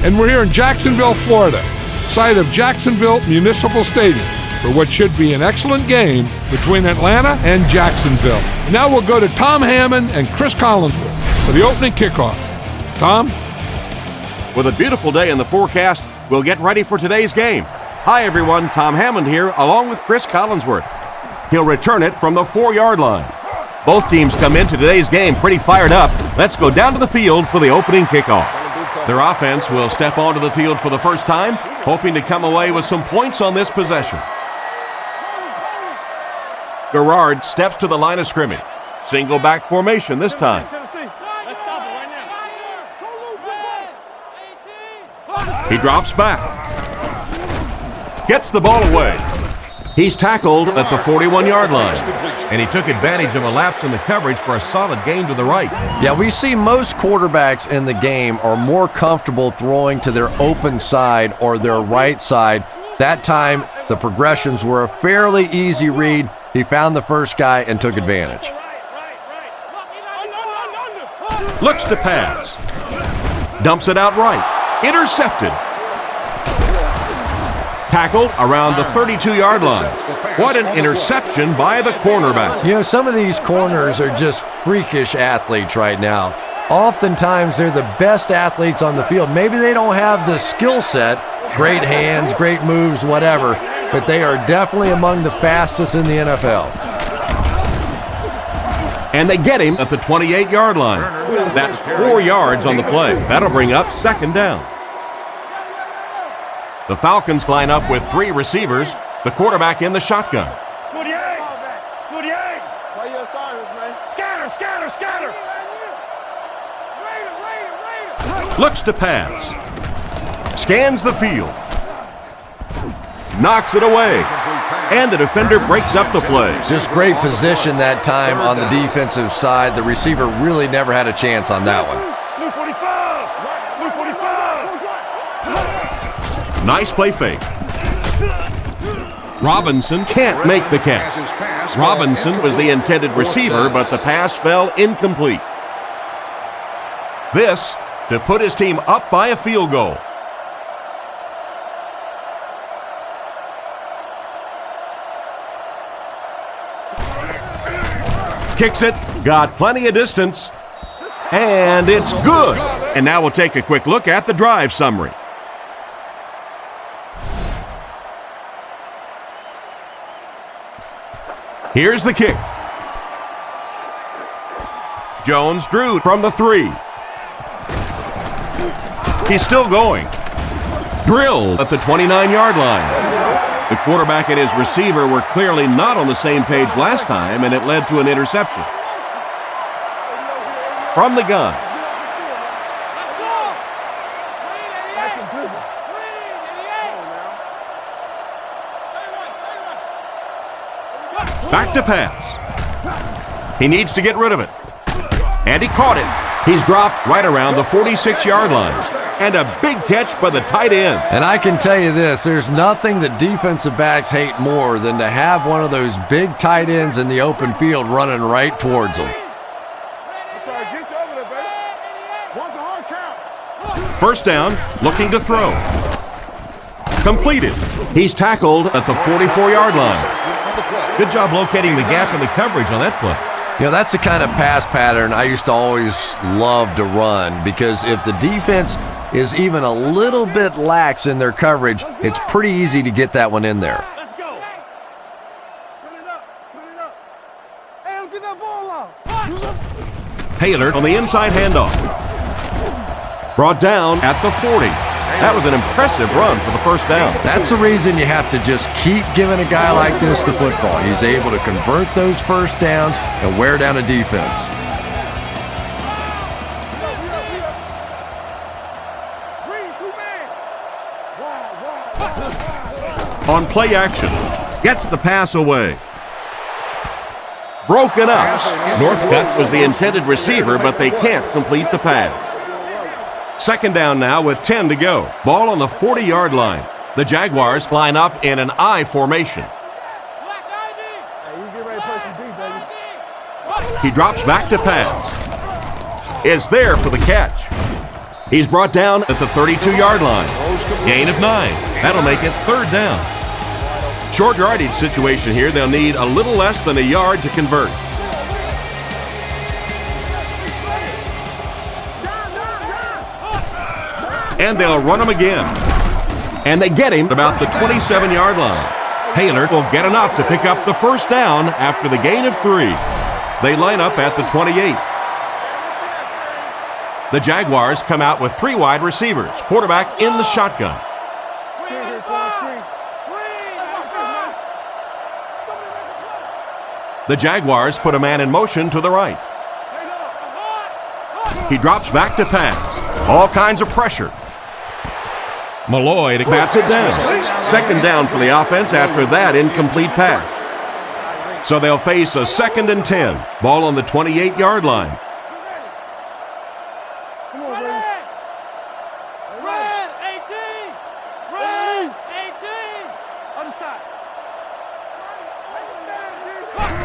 And we're here in Jacksonville, Florida, site of Jacksonville Municipal Stadium, for what should be an excellent game between Atlanta and Jacksonville. Now we'll go to Tom Hammond and Chris Collinsworth for the opening kickoff. Tom? With a beautiful day in the forecast, we'll get ready for today's game. Hi everyone, Tom Hammond here, along with Chris Collinsworth. He'll return it from the 4-yard line. Both teams come into today's game pretty fired up. Let's go down to the field for the opening kickoff. Their offense will step onto the field for the first time, hoping to come away with some points on this possession. Garrard steps to the line of scrimmage. Single back formation this time. He drops back. Gets the ball away. He's tackled at the 41-yard line, and he took advantage of a lapse in the coverage for a solid gain to the right. Yeah, we see most quarterbacks in the game are more comfortable throwing to their open side or their right side. That time, the progressions were a fairly easy read. He found the first guy and took advantage. Looks to pass. Dumps it out right. Intercepted. Tackled around the 32-yard line. What an interception by the cornerback. You know, some of these corners are just freakish athletes right now. Oftentimes, they're the best athletes on the field. Maybe they don't have the skill set, great hands, great moves, whatever, but they are definitely among the fastest in the NFL. And they get him at the 28-yard line. That's 4 yards on the play. That'll bring up second down. The Falcons line up with 3 receivers, the quarterback in the shotgun. Looks to pass. Scans the field. Knocks it away. And the defender breaks up the play. Just great position that time on the defensive side. The receiver really never had a chance on that one. Nice play fake. Robinson can't make the catch. Robinson was the intended receiver, but the pass fell incomplete. This to put his team up by a field goal. Kicks it, got plenty of distance, and it's good. And now we'll take a quick look at the drive summary. Here's the kick. Jones drew from the 3. He's still going. Drilled at the 29-yard line. The quarterback and his receiver were clearly not on the same page last time, and it led to an interception. From the gun. Back to pass. He needs to get rid of it. And he caught it. He's dropped right around the 46-yard line. And a big catch by the tight end. And I can tell you this, there's nothing that defensive backs hate more than to have one of those big tight ends in the open field running right towards them. First down, looking to throw. Completed. He's tackled at the 44-yard line. Good job locating the gap in the coverage on that play. You know, that's the kind of pass pattern I used to always love to run, because if the defense is even a little bit lax in their coverage, it's pretty easy to get that one in there. Taylor on the inside handoff. Brought down at the 40. That was an impressive run for the first down. That's the reason you have to just keep giving a guy like this the football. He's able to convert those first downs and wear down a defense. On play action, gets the pass away. Broken up. Northcutt was the intended receiver, but they can't complete the pass. Second down now with 10 to go. Ball on the 40-yard line. The Jaguars line up in an I formation. He drops back to pass. Is there for the catch. He's brought down at the 32-yard line. Gain of 9. That'll make it 3rd down. Short yardage situation here. They'll need a little less than a yard to convert. And they'll run him again. And they get him about the 27-yard line. Taylor will get enough to pick up the 1st down after the gain of 3. They line up at the 28. The Jaguars come out with 3 wide receivers. Quarterback in the shotgun. The Jaguars put a man in motion to the right. He drops back to pass. All kinds of pressure. Malloy bats it down. 2nd down for the offense after that incomplete pass. So they'll face a 2nd and 10. Ball on the 28-yard line.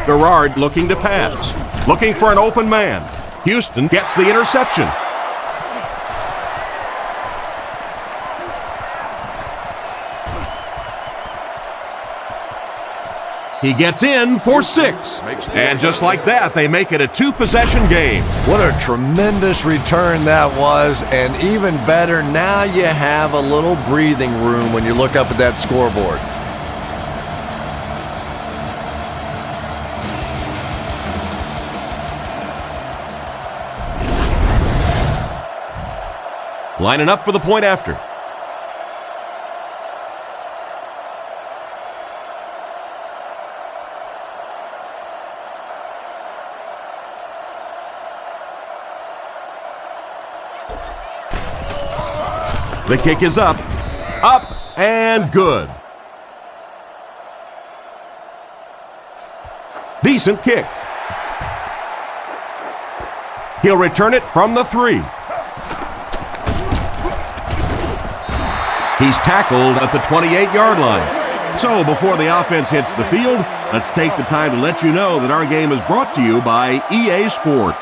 Garrard looking to pass. Looking for an open man. Houston gets the interception. He gets in for 6. And just like that, they make it a 2-possession game. What a tremendous return that was. And even better, now you have a little breathing room when you look up at that scoreboard. Lining up for the point after. The kick is up, and good. Decent kick. He'll return it from the 3. He's tackled at the 28-yard line. So before the offense hits the field, let's take the time to let you know that our game is brought to you by EA Sports.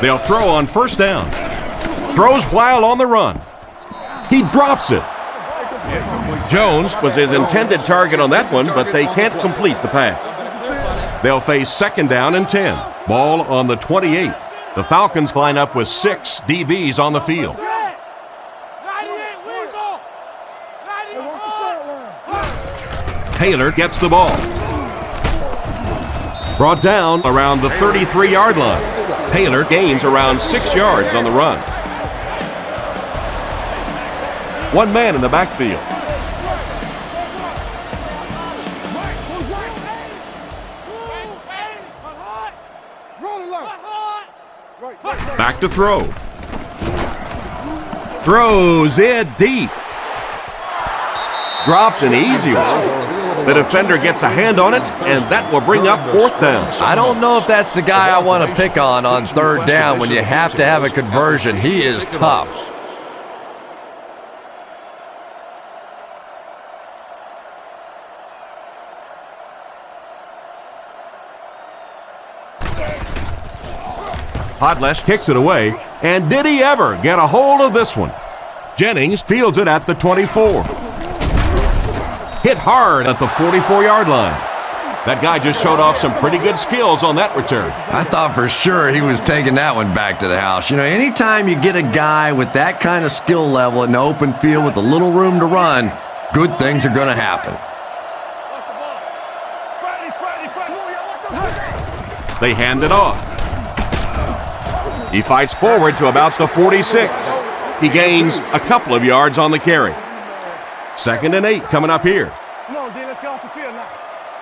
They'll throw on 1st down. Throws while on the run. He drops it. Jones was his intended target on that one, but they can't complete the pass. They'll face 2nd down and 10. Ball on the 28. The Falcons line up with 6 DBs on the field. Taylor gets the ball. Brought down around the 33-yard line. Taylor gains around 6 yards on the run. 1 man in the backfield. Back to throw. Throws it deep. Dropped an easy one. The defender gets a hand on it, and that will bring up 4th down. I don't know if that's the guy I want to pick on 3rd down when you have to have a conversion. He is tough. Podlesh kicks it away, and did he ever get a hold of this one? Jennings fields it at the 24. Hit hard at the 44-yard line. That guy just showed off some pretty good skills on that return. I thought for sure he was taking that one back to the house. You know, anytime you get a guy with that kind of skill level in the open field with a little room to run, good things are going to happen. They hand it off. He fights forward to about the 46. He gains a couple of yards on the carry. 2nd and 8 coming up here. Come on, D, let's get off the field now.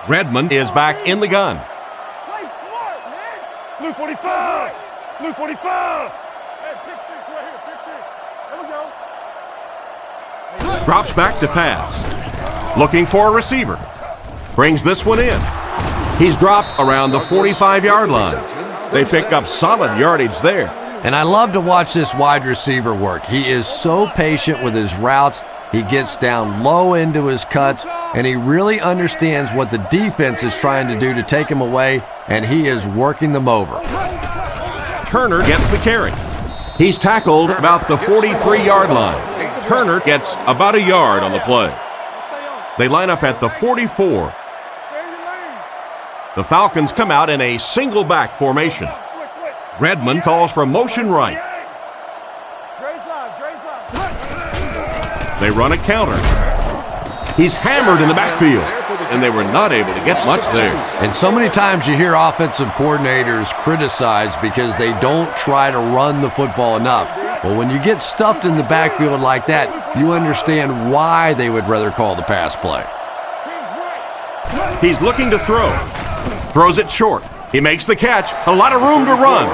Redmond is back in the gun. Play smart, man. Blue 45. Blue 45. Hey, pick 6 right here. Pick 6. There we go. Drops back to pass. Looking for a receiver. Brings this one in. He's dropped around the 45-yard line. They pick up solid yardage there. And I love to watch this wide receiver work. He is so patient with his routes. He gets down low into his cuts, and he really understands what the defense is trying to do to take him away, and he is working them over. Turner gets the carry. He's tackled about the 43-yard line. Turner gets about a yard on the play. They line up at the 44. The Falcons come out in a single back formation. Redmond calls for motion right. They run a counter. He's hammered in the backfield, and they were not able to get much there. And so many times you hear offensive coordinators criticized because they don't try to run the football enough. Well, when you get stuffed in the backfield like that, you understand why they would rather call the pass play. He's looking to throw. Throws it short. He makes the catch. A lot of room to run.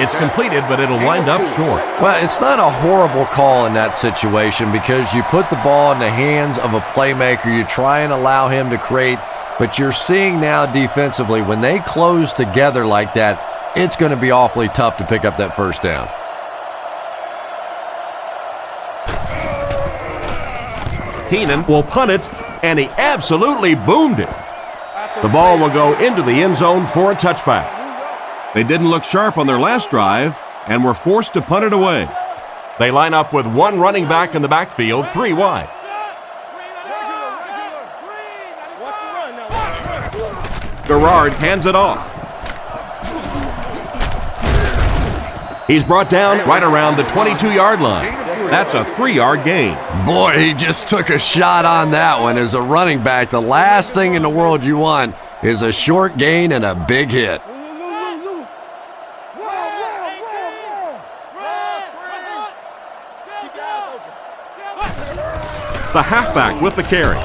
It's completed, but it'll wind up short. Well, it's not a horrible call in that situation because you put the ball in the hands of a playmaker. You try and allow him to create, but you're seeing now defensively, when they close together like that, it's going to be awfully tough to pick up that first down. Heenan will punt it, and he absolutely boomed it. The ball will go into the end zone for a touchback. They didn't look sharp on their last drive and were forced to punt it away. They line up with one running back in the backfield, 3 wide. Garrard hands it off. He's brought down right around the 22-yard line. That's a 3-yard gain. Boy, he just took a shot on that one. As a running back, the last thing in the world you want is a short gain and a big hit. The halfback with the carry.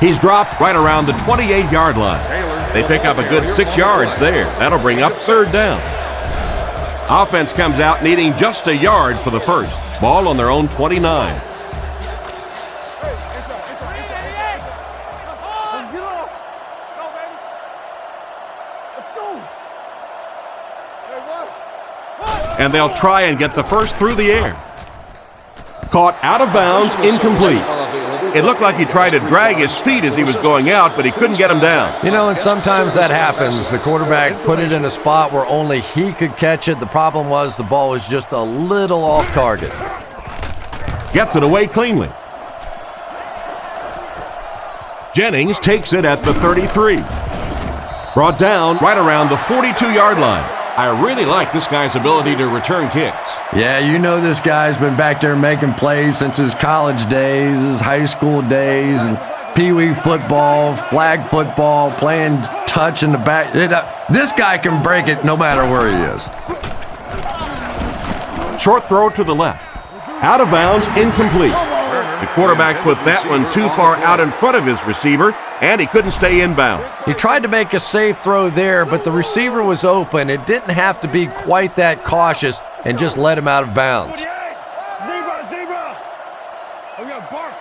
He's dropped right around the 28-yard line. They pick up a good 6 yards there. That'll bring up 3rd down. Offense comes out needing just a yard for the first. Ball on their own 29. And they'll try and get the first through the air. Caught out of bounds, incomplete. It looked like he tried to drag his feet as he was going out, but he couldn't get him down. You know, and sometimes that happens. The quarterback put it in a spot where only he could catch it. The problem was the ball was just a little off target. Gets it away cleanly. Jennings takes it at the 33. Brought down right around the 42-yard line. I really like this guy's ability to return kicks. Yeah, you know this guy's been back there making plays since his college days, his high school days, and pee-wee football, flag football, playing touch in the back. This guy can break it no matter where he is. Short throw to the left. Out of bounds, incomplete. The quarterback put that one too far out in front of his receiver, and he couldn't stay inbound. He tried to make a safe throw there, but the receiver was open. It didn't have to be quite that cautious and just let him out of bounds. Zebra! Oh, yeah, bark!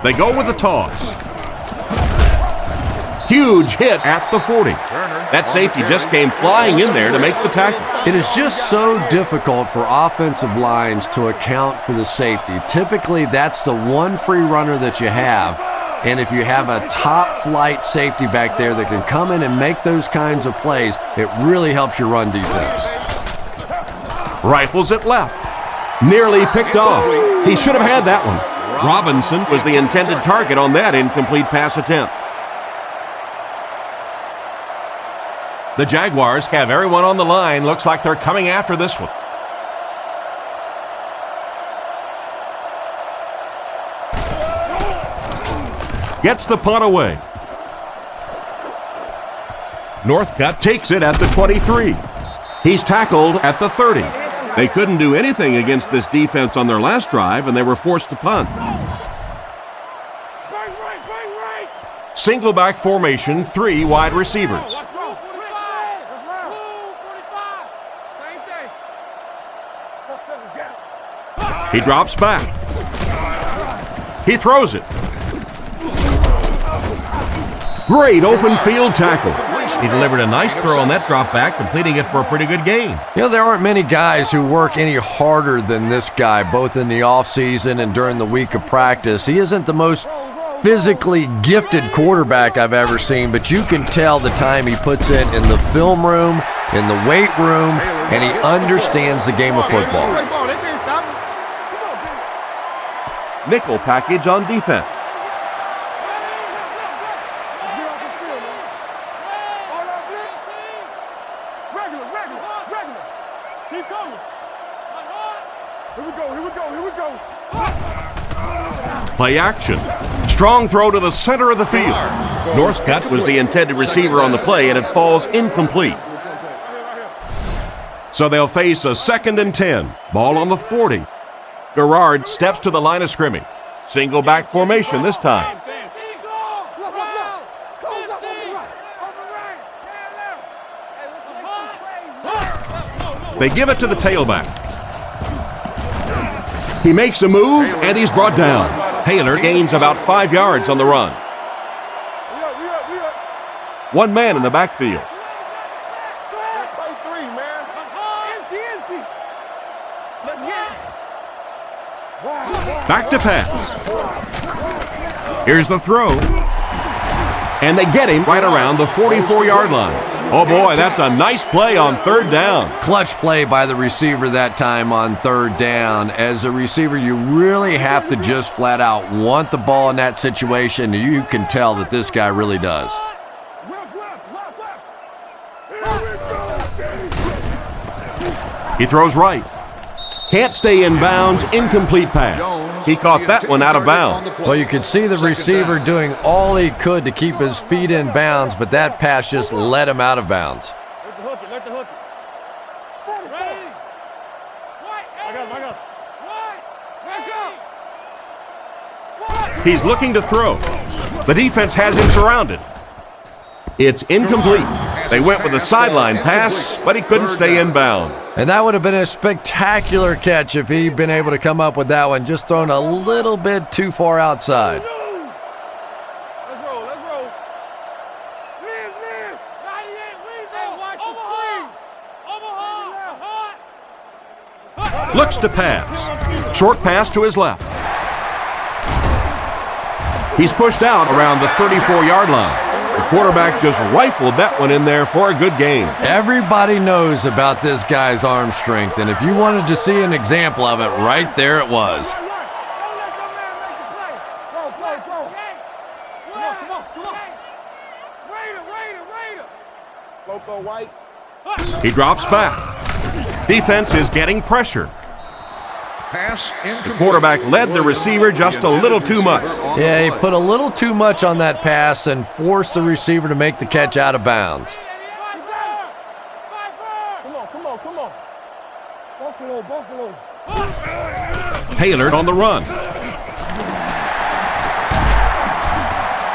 They go with the toss. Huge hit at the 40. That safety just came flying in there to make the tackle. It is just so difficult for offensive lines to account for the safety. Typically, that's the one free runner that you have. And if you have a top-flight safety back there that can come in and make those kinds of plays, it really helps your run defense. Rifles it left. Nearly picked off. He should have had that one. Robinson was the intended target on that incomplete pass attempt. The Jaguars have everyone on the line. Looks like they're coming after this one. Gets the punt away. Northcutt takes it at the 23. He's tackled at the 30. They couldn't do anything against this defense on their last drive, and they were forced to punt. Single back formation, 3 wide receivers. He drops back. He throws it. Great open field tackle. He delivered a nice throw on that drop back, completing it for a pretty good gain. You know, there aren't many guys who work any harder than this guy, both in the offseason and during the week of practice. He isn't the most physically gifted quarterback I've ever seen, but you can tell the time he puts in the film room, in the weight room, and he understands the game of football. Nickel package on defense. Keep coming. Here we go. Play action. Strong throw to the center of the field. Northcutt was the intended receiver on the play, and it falls incomplete. So they'll face a 2nd and 10. Ball on the 40. Garrard steps to the line of scrimmage. Single back formation this time. They give it to the tailback. He makes a move, and he's brought down. Taylor gains about 5 yards on the run. One man in the backfield. Back to pass. Here's the throw. And they get him right around the 44-yard line. Oh boy, that's a nice play on 3rd down. Clutch play by the receiver that time on 3rd down. As a receiver, you really have to just flat out want the ball in that situation. You can tell that this guy really does. He throws right. Can't stay in bounds, incomplete pass. He caught that one out of bounds. Well, you could see the receiver doing all he could to keep his feet in bounds, but that pass just let him out of bounds. Let the hook it. Ready? I got him. He's looking to throw. The defense has him surrounded. It's incomplete. They went with a sideline pass, but he couldn't stay in bounds. And that would have been a spectacular catch if he'd been able to come up with that one, just thrown a little bit too far outside. Let's roll. Liz. 98, Weezy. Watch the screen. Omaha. Looks to pass. Short pass to his left. He's pushed out around the 34-yard line. The quarterback just rifled that one in there for a good gain. Everybody knows about this guy's arm strength, and if you wanted to see an example of it, right there it was. He drops back. Defense is getting pressure. The quarterback led the receiver just a little too much. Yeah, he put a little too much on that pass and forced the receiver to make the catch out of bounds. Come on. Buffalo. Taylor on the run.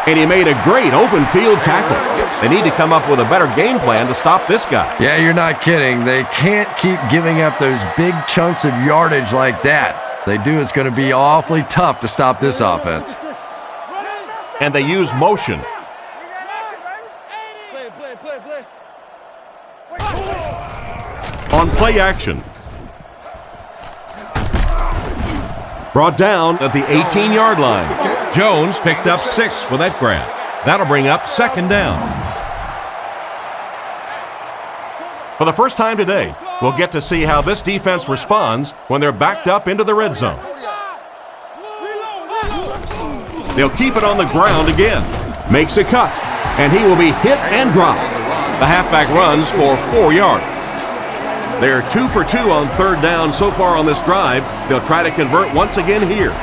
And he made a great open field tackle. They need to come up with a better game plan to stop this guy. Yeah, you're not kidding. They can't keep giving up those big chunks of yardage like that. If they do, it's going to be awfully tough to stop this offense. And they use motion. On play action. Brought down at the 18-yard line. Jones picked up 6 for that grab. That'll bring up 2nd down. For the first time today, we'll get to see how this defense responds when they're backed up into the red zone. They'll keep it on the ground again. Makes a cut, and he will be hit and dropped. The halfback runs for 4 yards. They're 2 for 2 on 3rd down so far on this drive. They'll try to convert once again here.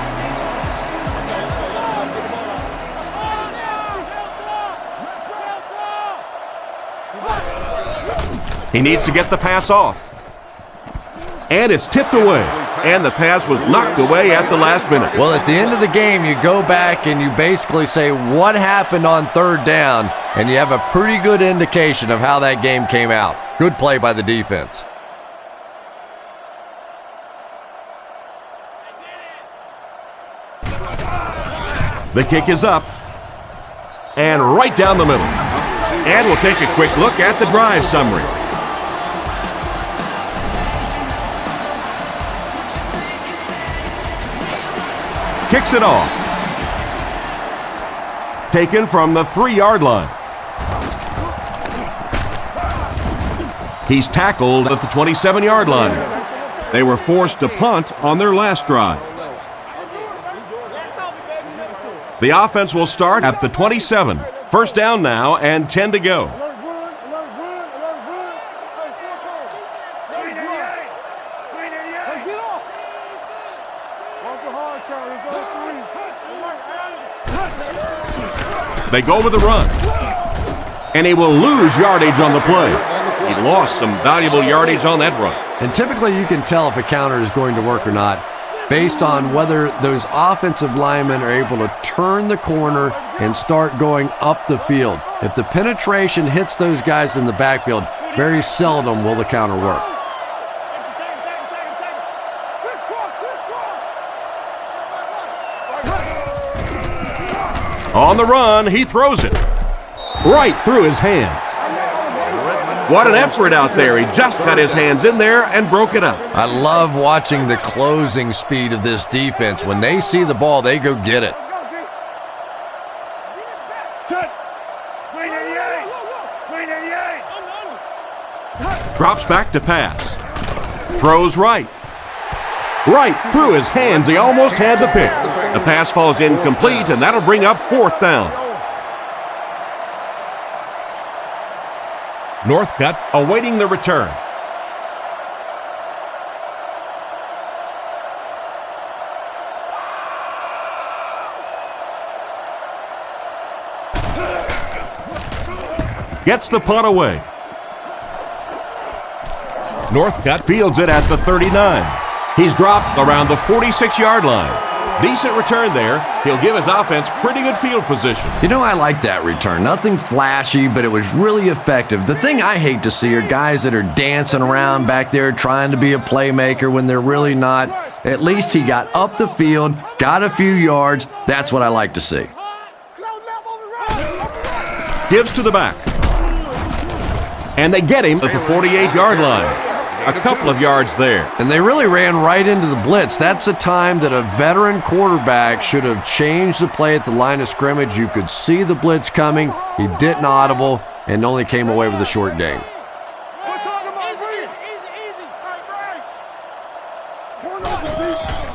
He needs to get the pass off. And it's tipped away. And the pass was knocked away at the last minute. Well, at the end of the game, you go back and you basically say what happened on 3rd down, and you have a pretty good indication of how that game came out. Good play by the defense. The kick is up. And right down the middle. And we'll take a quick look at the drive summary. Kicks it off. Taken from the 3-yard line. He's tackled at the 27-yard line. They were forced to punt on their last drive. The offense will start at the 27. First down now and 10 to go. They go with the run. And he will lose yardage on the play. He lost some valuable yardage on that run. And typically you can tell if a counter is going to work or not based on whether those offensive linemen are able to turn the corner and start going up the field. If the penetration hits those guys in the backfield, very seldom will the counter work. On the run, he throws it right through his hands. What an effort out there. He just got his hands in there and broke it up. I love watching the closing speed of this defense. When they see the ball, they go get it. Drops back to pass. Throws right. Right through his hands. He almost had the pick. The pass falls incomplete, and that'll bring up 4th down. Northcutt awaiting the return. Gets the punt away. Northcutt fields it at the 39. He's dropped around the 46-yard line. Decent return there. He'll give his offense pretty good field position. You know, I like that return. Nothing flashy, but it was really effective. The thing I hate to see are guys that are dancing around back there trying to be a playmaker when they're really not. At least he got up the field, got a few yards. That's what I like to see. Gives to the back. And they get him at the 48-yard line. A couple of yards there. And they really ran right into the blitz. That's a time that a veteran quarterback should have changed the play at the line of scrimmage. You could see the blitz coming. He didn't audible and only came away with a short gain.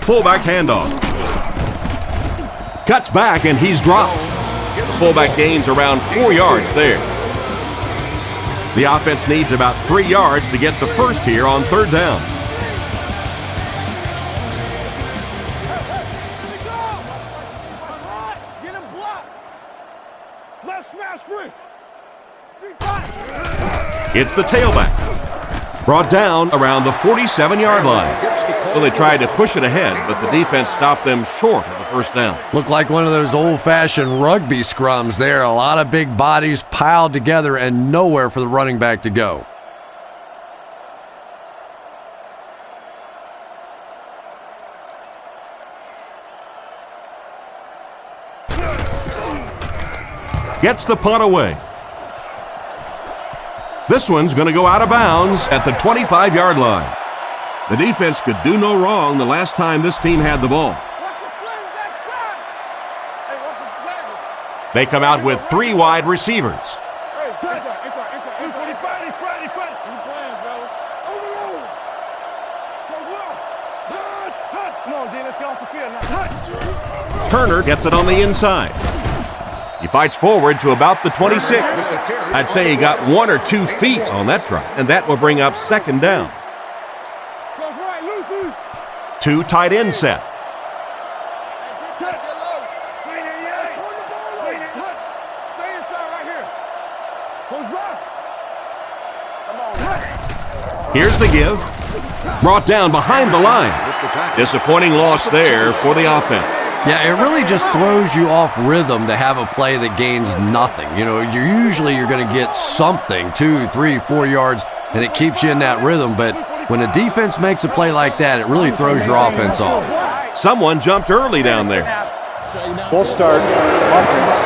Fullback handoff. Cuts back and he's dropped. The fullback gains around 4 yards there. The offense needs about 3 yards to get the first here on 3rd down. It's the tailback. Brought down around the 47-yard line. So they tried to push it ahead, but the defense stopped them short of the first down. Looked like one of those old-fashioned rugby scrums there. A lot of big bodies piled together and nowhere for the running back to go. Gets the punt away. This one's going to go out of bounds at the 25-yard line. The defense could do no wrong the last time this team had the ball. They come out with 3 wide receivers. Turner gets it on the inside. He fights forward to about the 26. I'd say he got 1 or 2 feet on that drive, and that will bring up 2nd down. 2 tight end set. Here's the give. Brought down behind the line. Disappointing loss there for the offense. Yeah, it really just throws you off rhythm to have a play that gains nothing. You know, you're going to get something, 2, 3, 4 yards, and it keeps you in that rhythm. But when a defense makes a play like that, it really throws your offense off. Someone jumped early down there. Full start, offense.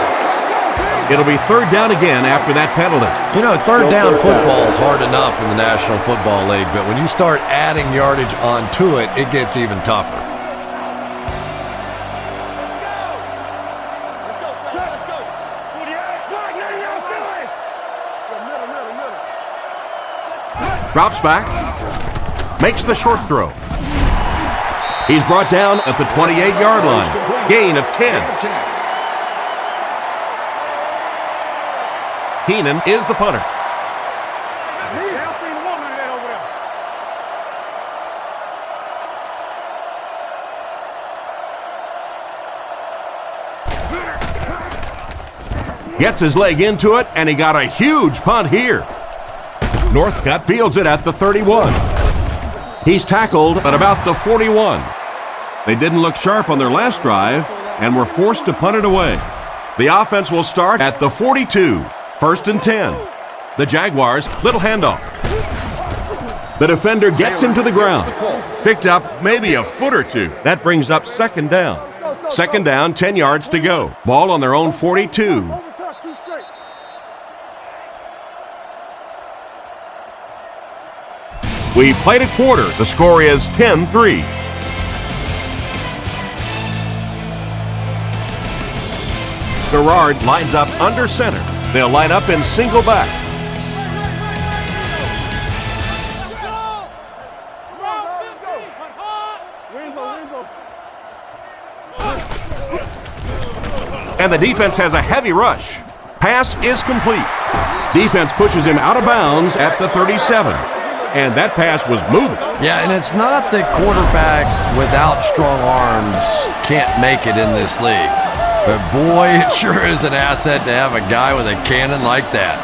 It'll be third down again after that penalty. You know, third down football is hard enough in the National Football League, but when you start adding yardage onto it, it gets even tougher. Drops back, makes the short throw. He's brought down at the 28-yard line. Gain of 10. Keenan is the punter. Gets his leg into it, and he got a huge punt here. Northcutt fields it at the 31. He's tackled at about the 41. They didn't look sharp on their last drive and were forced to punt it away. The offense will start at the 42. First and 10. The Jaguars, little handoff. The defender gets him to the ground. Picked up maybe a foot or two. That brings up second down. Second down, 10 yards to go. Ball on their own 42. We played a quarter. The score is 10-3. Garrard lines up under center. They'll line up in single back. And the defense has a heavy rush. Pass is complete. Defense pushes him out of bounds at the 37. And that pass was moving. Yeah, and it's not that quarterbacks without strong arms can't make it in this league. But boy, it sure is an asset to have a guy with a cannon like that.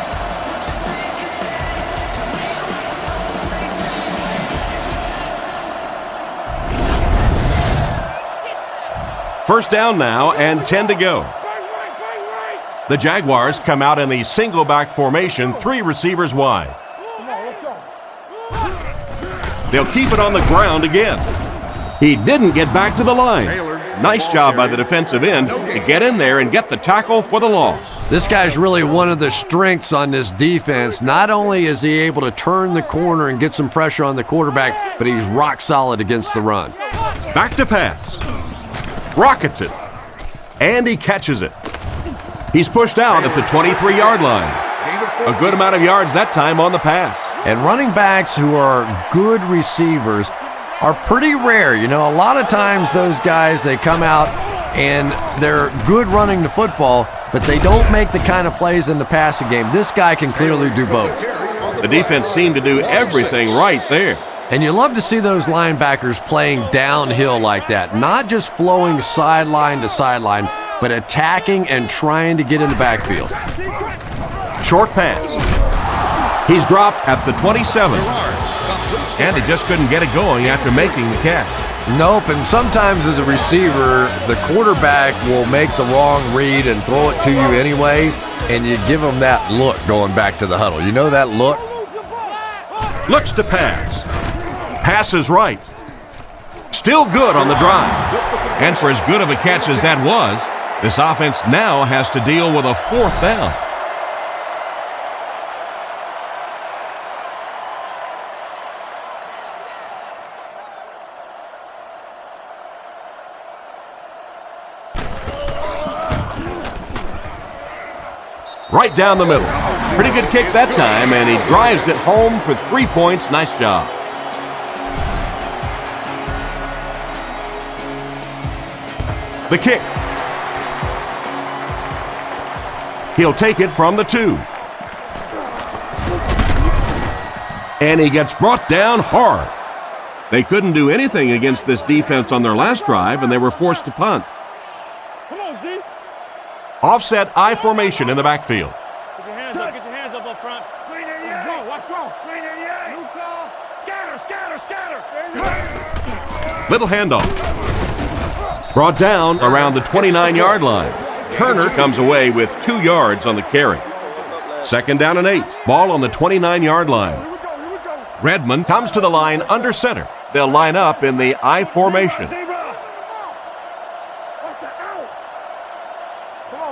First down now and 10 to go. The Jaguars come out in the single back formation, 3 receivers wide. They'll keep it on the ground again. He didn't get back to the line. Nice job by the defensive end to get in there and get the tackle for the loss. This guy's really one of the strengths on this defense. Not only is he able to turn the corner and get some pressure on the quarterback, but he's rock solid against the run. Back to pass. Rockets it. And he catches it. He's pushed out at the 23-yard line. A good amount of yards that time on the pass. And running backs who are good receivers are pretty rare. You know, a lot of times those guys, they come out and they're good running the football, but they don't make the kind of plays in the passing game. This guy can clearly do both. The defense seemed to do everything right there. And you love to see those linebackers playing downhill like that, not just flowing sideline to sideline, but attacking and trying to get in the backfield. Short pass. He's dropped at the 27. And he just couldn't get it going after making the catch. Nope, and sometimes as a receiver, the quarterback will make the wrong read and throw it to you anyway, and you give him that look going back to the huddle. You know that look? Looks to pass. Passes right. Still good on the drive. And for as good of a catch as that was, this offense now has to deal with a fourth down. Right down the middle. Pretty good kick that time, and he drives it home for 3 points. Nice job. The kick. He'll take it from the 2. And he gets brought down hard. They couldn't do anything against this defense on their last drive, and they were forced to punt. Offset I formation in the backfield. Get your hands up. Get your hands up front. Let's go. Scatter. Little handoff. Brought down around the 29-yard line. Turner comes away with 2 yards on the carry. Second down and 8. Ball on the 29-yard line. Redmond comes to the line under center. They'll line up in the I formation.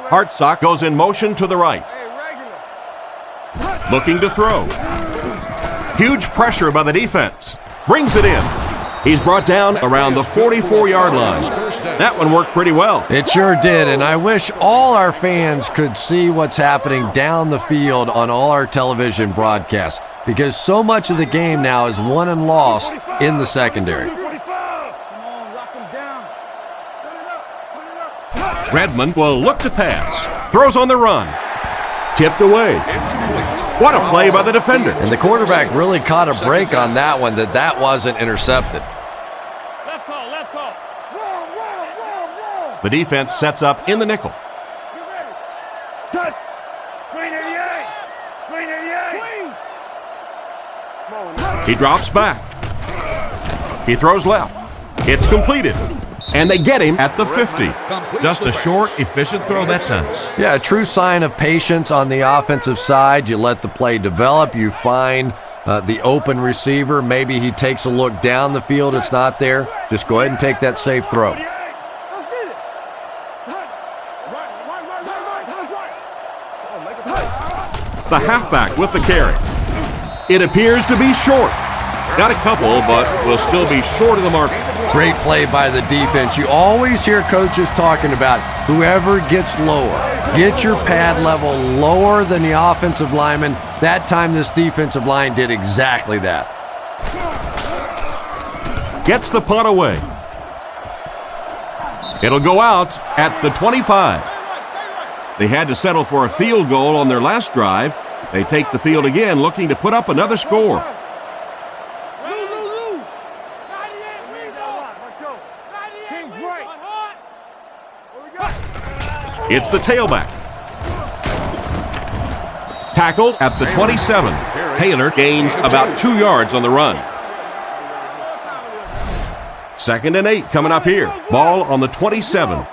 Hartsock goes in motion to the right. Looking to throw. Huge pressure by the defense. Brings it in. He's brought down around the 44-yard line. That one worked pretty well. It sure did, and I wish all our fans could see what's happening down the field on all our television broadcasts, because so much of the game now is won and lost in the secondary. Redmond will look to pass. Throws on the run. Tipped away. What a play by the defender. And the quarterback really caught a break on that one, that wasn't intercepted. Left call, left call. The defense sets up in the nickel. Touch. Green 88. Green 88. He drops back. He throws left. It's completed. And they get him at the 50. Just a short, efficient throw that time. Yeah, a true sign of patience on the offensive side. You let the play develop. You find the open receiver. Maybe he takes a look down the field. It's not there. Just go ahead and take that safe throw. The halfback with the carry. It appears to be short. Got a couple, but will still be short of the mark. Great play by the defense. You always hear coaches talking about whoever gets lower. Get your pad level lower than the offensive lineman. That time this defensive line did exactly that. Gets the punt away. It'll go out at the 25. They had to settle for a field goal on their last drive. They take the field again, looking to put up another score. It's the tailback. Tackled at the 27. Taylor gains about 2 yards on the run. 2nd and 8 coming up here. Ball on the 27.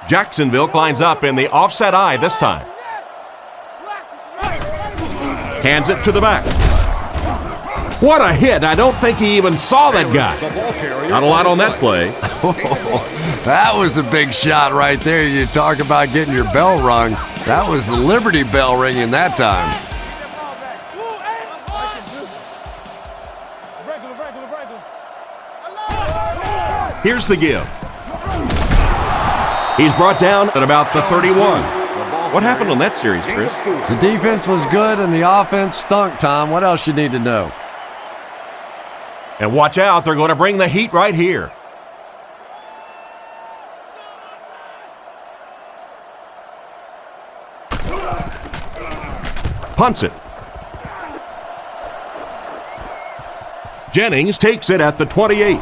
Jacksonville lines up in the offset eye this time. Hands it to the back. What a hit. I don't think he even saw that guy. Not a lot on that play. That was a big shot right there. You talk about getting your bell rung. That was the Liberty Bell ringing that time. Here's the give. He's brought down at about the 31. What happened on that series, Chris? The defense was good and the offense stunk, Tom. What else you need to know? And watch out, they're going to bring the heat right here. Punts it. Jennings takes it at the 28.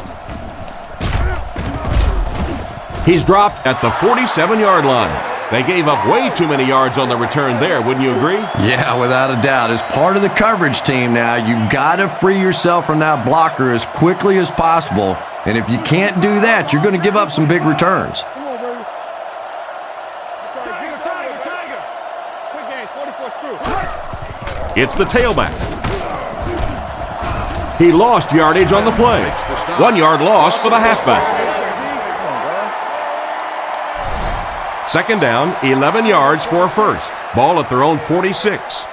He's dropped at the 47-yard line. They gave up way too many yards on the return there, wouldn't you agree? Yeah, without a doubt. As part of the coverage team now, you've got to free yourself from that blocker as quickly as possible. And if you can't do that, you're going to give up some big returns. It's the tailback. He lost yardage on the play. 1 yard loss for the halfback. 2nd down, 11 yards for a first. Ball at their own 46.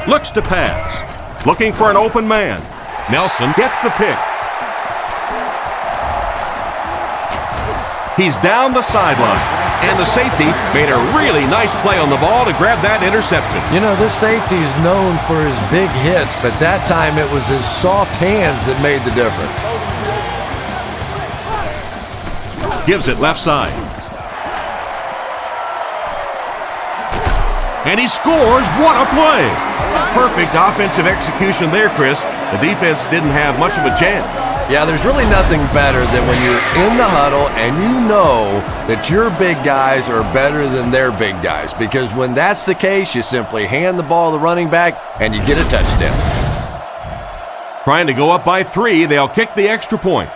Looks to pass. Looking for an open man. Nelson gets the pick. He's down the sideline, and the safety made a really nice play on the ball to grab that interception. You know, this safety is known for his big hits, but that time it was his soft hands that made the difference. Gives it left side. And he scores. What a play! Perfect offensive execution there, Chris. The defense didn't have much of a chance. Yeah, there's really nothing better than when you're in the huddle and you know that your big guys are better than their big guys. Because when that's the case, you simply hand the ball to the running back and you get a touchdown. Trying to go up by 3, they'll kick the extra point.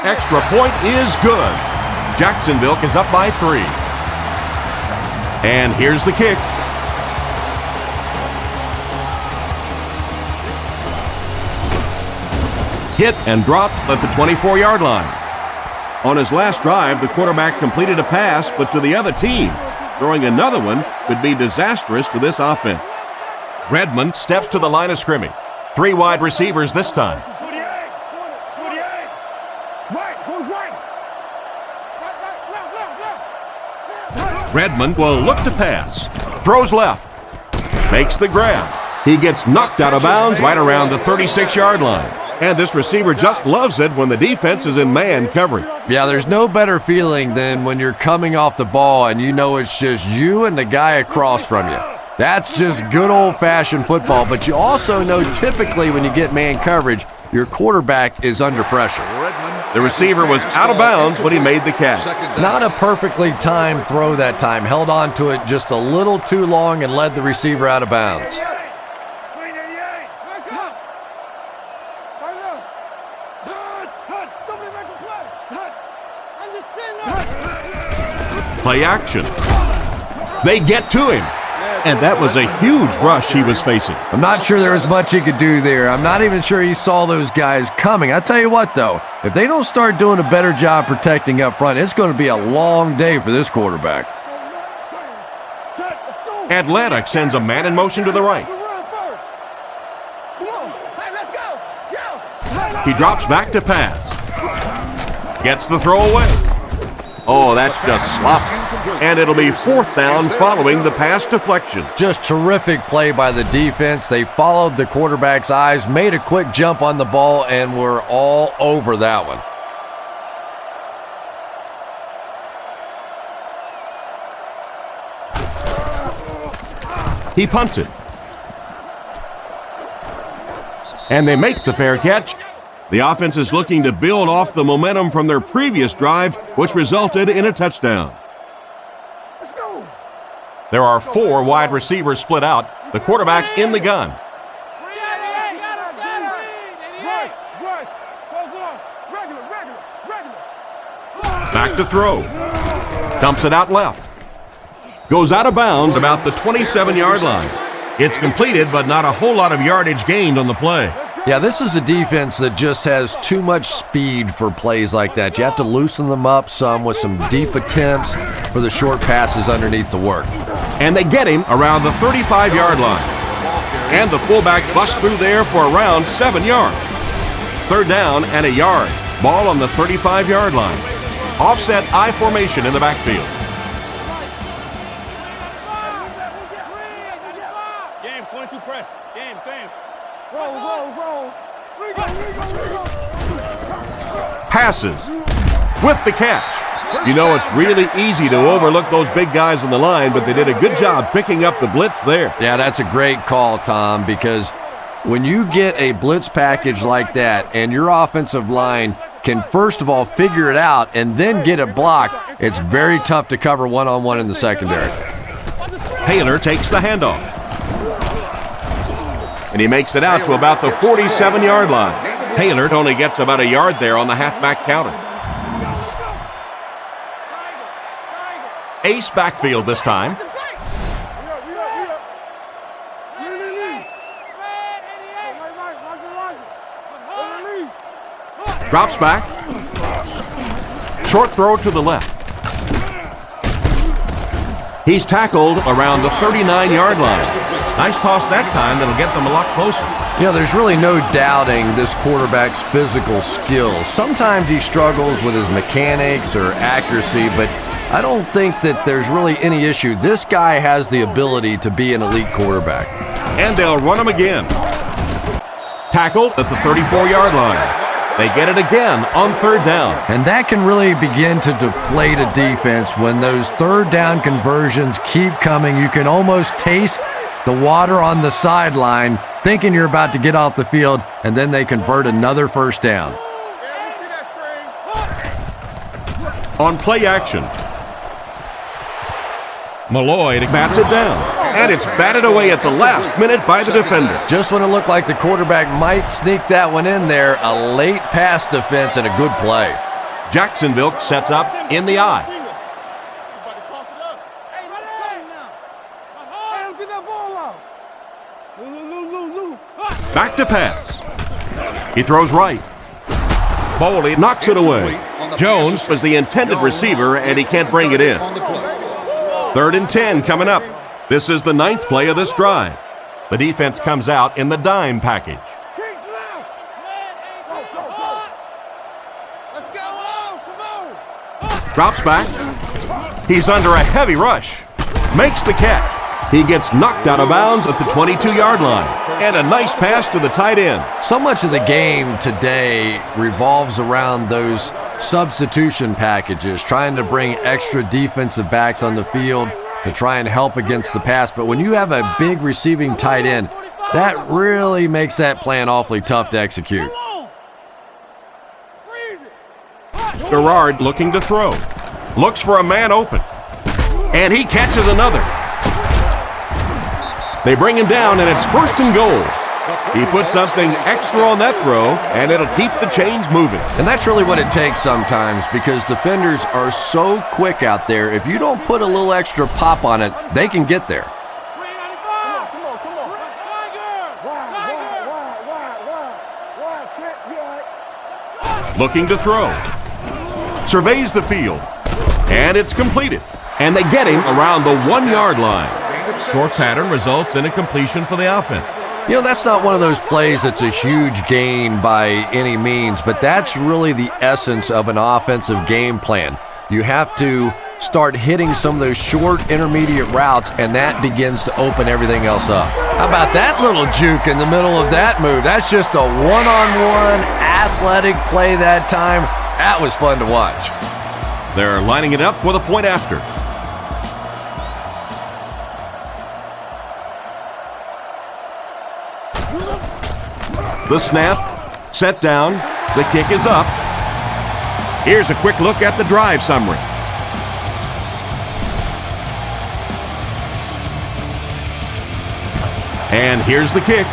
Extra point is good. Jacksonville is up by 3. And here's the kick. Hit and dropped at the 24-yard line. On his last drive, the quarterback completed a pass, but to the other team. Throwing another one could be disastrous to this offense. Redmond steps to the line of scrimmage. 3 wide receivers this time. Redmond will look to pass. Throws left. Makes the grab. He gets knocked out of bounds right around the 36-yard line. And this receiver just loves it when the defense is in man coverage. Yeah, there's no better feeling than when you're coming off the ball and you know it's just you and the guy across from you. That's just good old-fashioned football, but you also know typically when you get man coverage, your quarterback is under pressure. The receiver was out of bounds when he made the catch. Not a perfectly timed throw that time. Held on to it just a little too long and led the receiver out of bounds. Play action. They get to him. And that was a huge rush he was facing. I'm not sure there was much he could do there. I'm not even sure he saw those guys coming. I tell you what, though, if they don't start doing a better job protecting up front, it's going to be a long day for this quarterback. Atlanta sends a man in motion to the right. He drops back to pass. Gets the throw away. Oh, that's just sloppy. And it'll be 4th down following the pass deflection. Just terrific play by the defense. They followed the quarterback's eyes, made a quick jump on the ball, and were all over that one. He punts it. And they make the fair catch. The offense is looking to build off the momentum from their previous drive, which resulted in a touchdown. There are 4 wide receivers split out. The quarterback in the gun. Back to throw. Dumps it out left. Goes out of bounds about the 27-yard line. It's completed, but not a whole lot of yardage gained on the play. Yeah, this is a defense that just has too much speed for plays like that. You have to loosen them up some with some deep attempts for the short passes underneath the work. And they get him around the 35-yard line. And the fullback busts through there for around 7 yards. 3rd down and a yard. Ball on the 35-yard line. Offset I formation in the backfield. Game 22 press. Game. Passes with the catch. You know, it's really easy to overlook those big guys on the line, but they did a good job picking up the blitz there. Yeah, that's a great call, Tom, because when you get a blitz package like that and your offensive line can first of all figure it out and then get it blocked, it's very tough to cover one-on-one in the secondary. Taylor takes the handoff. And he makes it out to about the 47-yard line. Taylor only gets about a yard there on the halfback counter. Ace backfield this time. Drops back. Short throw to the left. He's tackled around the 39-yard line. Nice toss that time that'll get them a lot closer. You know, there's really no doubting this quarterback's physical skills. Sometimes he struggles with his mechanics or accuracy, but I don't think that there's really any issue. This guy has the ability to be an elite quarterback. And they'll run him again. Tackled at the 34-yard line. They get it again on 3rd down. And that can really begin to deflate a defense when those 3rd down conversions keep coming. You can almost taste the water on the sideline, thinking you're about to get off the field, and then they convert another 1st down. On play action, Malloy bats it down, and it's batted away at the last minute by the defender. Just when it looked like the quarterback might sneak that one in there, a late pass defense and a good play. Jacksonville sets up in the eye. Back to pass. He throws right. Boley knocks it away. Jones was the intended receiver, and he can't bring it in. 3rd and 10 coming up. This is the 9th play of this drive. The defense comes out in the dime package. Drops back. He's under a heavy rush. Makes the catch. He gets knocked out of bounds at the 22-yard line. And a nice pass to the tight end. So much of the game today revolves around those substitution packages, trying to bring extra defensive backs on the field to try and help against the pass. But when you have a big receiving tight end, that really makes that plan awfully tough to execute. Gerard looking to throw. Looks for a man open. And he catches another. They bring him down, and it's 1st and goal. He put something extra on that throw, and it'll keep the chains moving. And that's really what it takes sometimes, because defenders are so quick out there. If you don't put a little extra pop on it, they can get there. Looking to throw. Surveys the field, and it's completed. And they get him around the 1-yard line. Short pattern results in a completion for the offense. You know, that's not one of those plays that's a huge gain by any means, but that's really the essence of an offensive game plan. You have to start hitting some of those short intermediate routes, and that begins to open everything else up. How about that little juke in the middle of that move? That's just a one-on-one athletic play that time. That was fun to watch. They're lining it up for the point after. The snap, set down, the kick is up. Here's a quick look at the drive summary. And here's the kick.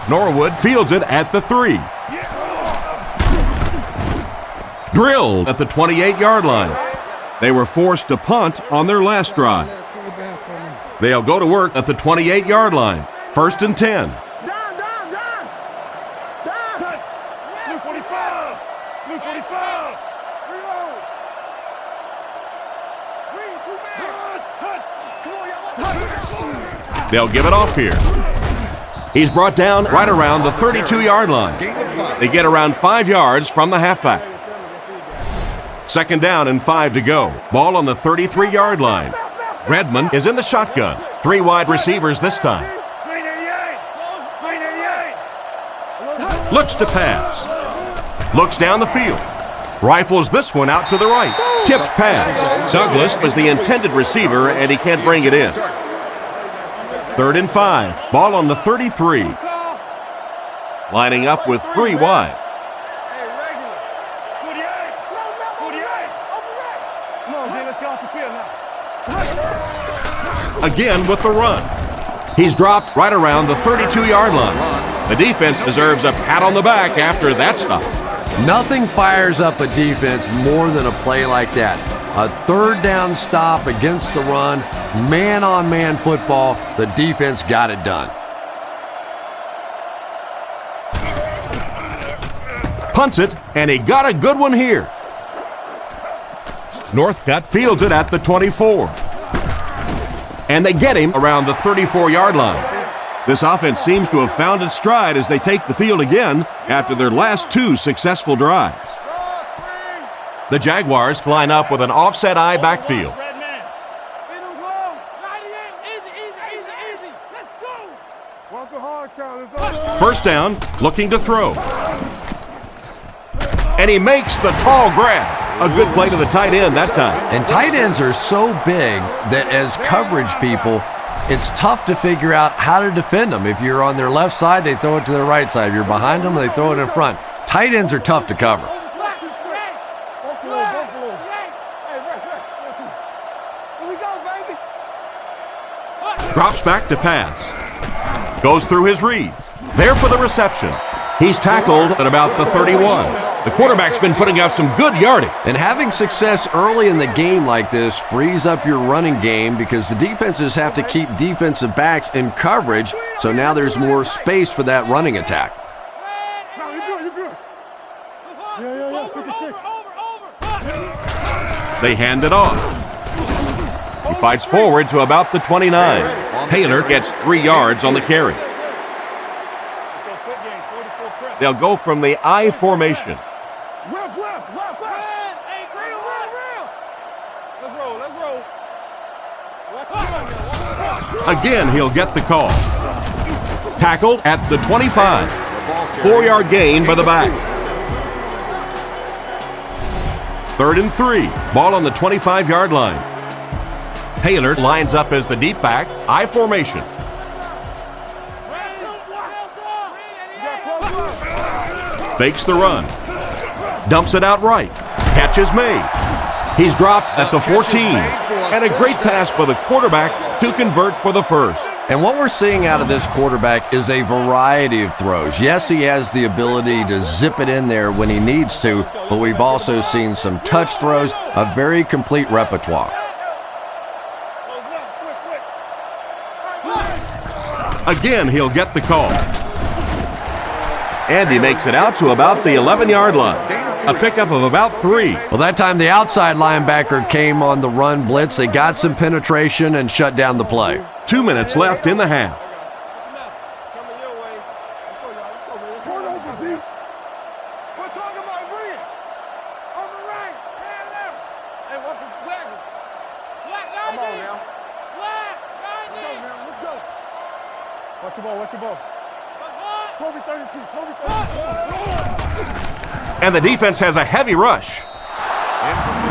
Norwood fields it at the 3. Drilled at the 28-yard line. They were forced to punt on their last drive. They'll go to work at the 28-yard line. 1st and 10. Down. Blue 45. Blue 45. Reload. They'll give it off here. He's brought down right around the 32-yard line. They get around 5 yards from the halfback. 2nd down and 5 to go. Ball on the 33-yard line. Redmond is in the shotgun. 3 wide receivers this time. Looks to pass. Looks down the field. Rifles this one out to the right. Tipped pass. Douglas was the intended receiver, and he can't bring it in. 3rd and 5. Ball on the 33. Lining up with 3 wide. Again with the run. He's dropped right around the 32-yard line. The defense deserves a pat on the back after that stop. Nothing fires up a defense more than a play like that. A 3rd down stop against the run, man-on-man football. The defense got it done. Punts it, and he got a good one here. Northcutt fields it at the 24. And they get him around the 34-yard line. This offense seems to have found its stride as they take the field again after their last 2 successful drives. The Jaguars line up with an offset eye backfield. First down, looking to throw. And he makes the tall grab. A good play to the tight end that time. And tight ends are so big that as coverage people, it's tough to figure out how to defend them. If you're on their left side, they throw it to their right side. If you're behind them, they throw it in front. Tight ends are tough to cover. Drops back to pass. Goes through his read. There for the reception. He's tackled at about the 31. The quarterback's been putting up some good yardage. And having success early in the game like this frees up your running game because the defenses have to keep defensive backs in coverage, so now there's more space for that running attack. No, you're good, you're good. Yeah, 56. They hand it off. He fights forward to about the 29. Taylor gets 3 yards on the carry. They'll go from the I formation. Let's roll. Again, he'll get the call. Tackled at the 25. 4-yard gain by the back. 3rd and 3. Ball on the 25-yard line. Taylor lines up as the deep back, I formation. Fakes the run. Dumps it out right. Catch is made. He's dropped at the 14. And a great pass by the quarterback to convert for the first. And what we're seeing out of this quarterback is a variety of throws. Yes, he has the ability to zip it in there when he needs to, but we've also seen some touch throws, a very complete repertoire. Again, he'll get the call. And he makes it out to about the 11-yard line. A pickup of about 3. Well, that time the outside linebacker came on the run blitz. They got some penetration and shut down the play. 2 minutes left in the half. Watch your ball. Toby 32. And the defense has a heavy rush.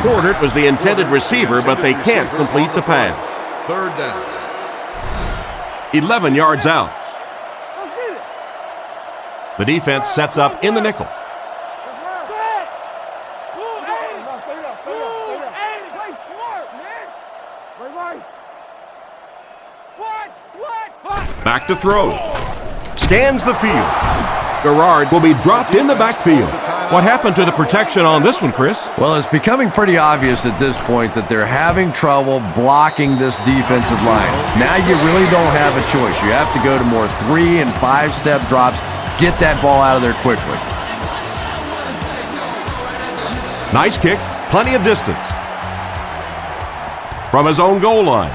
Porter was the intended receiver, but they can't complete the pass. 3rd down. 11 yards out. Let's get it. The defense sets up in the nickel. Back to throw. Scans the field. Garrard will be dropped in the backfield. What happened to the protection on this one, Chris? Well, it's becoming pretty obvious at this point that they're having trouble blocking this defensive line. Now you really don't have a choice. You have to go to more 3- and 5-step drops, get that ball out of there quickly. Nice kick, plenty of distance. From his own goal line.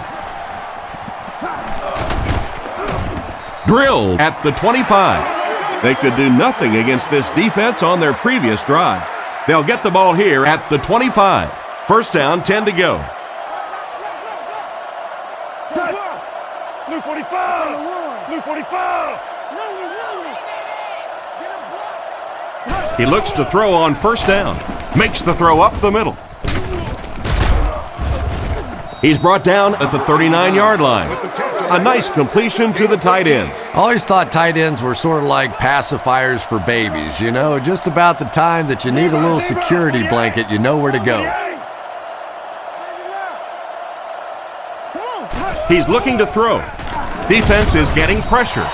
Drilled at the 25. They could do nothing against this defense on their previous drive. They'll get the ball here at the 25. First down, 10 to go. Blue 45. Blue 45. He looks to throw on first down. Makes the throw up the middle. He's brought down at the 39-yard line. A nice completion to the tight end. I always thought tight ends were sort of like pacifiers for babies, you know, just about the time that you need a little security blanket, you know where to go. He's looking to throw. Defense is getting pressure.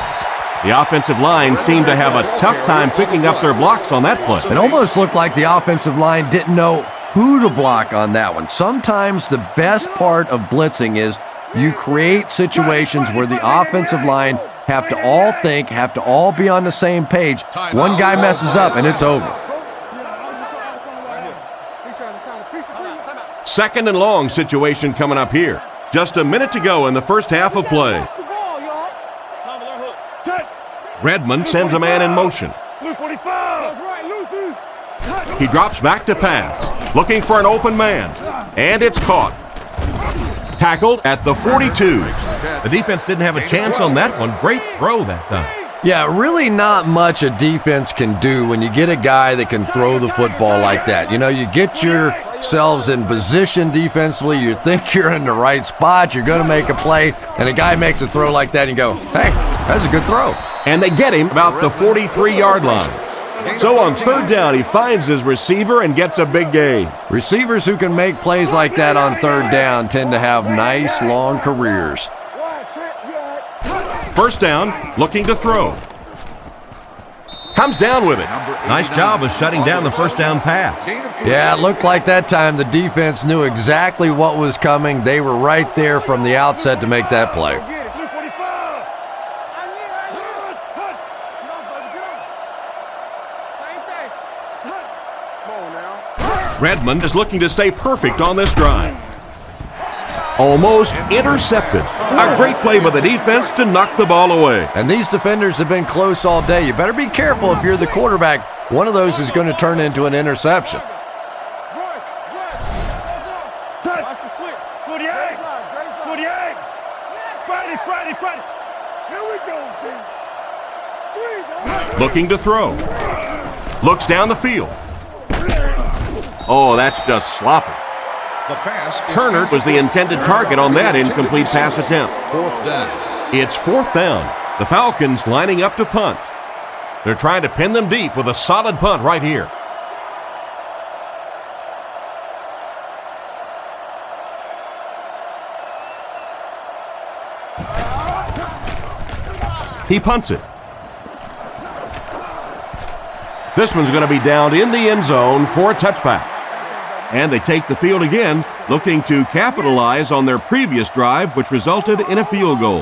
The offensive line seemed to have a tough time picking up their blocks on that play. It almost looked like the offensive line didn't know who to block on that one. Sometimes the best part of blitzing is you create situations where the offensive line have to all think, have to all be on the same page. One guy messes up and it's over. 2nd and long situation coming up here. Just a minute to go in the first half of play. Redmond sends a man in motion. He drops back to pass, looking for an open man, and it's caught. Tackled at the 42. The defense didn't have a chance on that one. Great throw that time. Yeah, really not much a defense can do when you get a guy that can throw the football like that. You know, you get yourselves in position defensively, you think you're in the right spot, you're going to make a play, and a guy makes a throw like that, and you go, hey, that's a good throw. And they get him about the 43-yard line. So on 3rd down, he finds his receiver and gets a big gain. Receivers who can make plays like that on 3rd down tend to have nice, long careers. First down, looking to throw. Comes down with it. Nice job of shutting down the first down pass. Yeah, it looked like that time the defense knew exactly what was coming. They were right there from the outset to make that play. Redmond is looking to stay perfect on this drive. Almost intercepted. A great play by the defense to knock the ball away. And these defenders have been close all day. You better be careful if you're the quarterback. One of those is going to turn into an interception. Looking to throw. Looks down the field. Oh, that's just sloppy. Turner was the intended target on that incomplete pass attempt. Fourth down. It's fourth down. The Falcons lining up to punt. They're trying to pin them deep with a solid punt right here. He punts it. This one's going to be down in the end zone for a touchback. And they take the field again, looking to capitalize on their previous drive, which resulted in a field goal.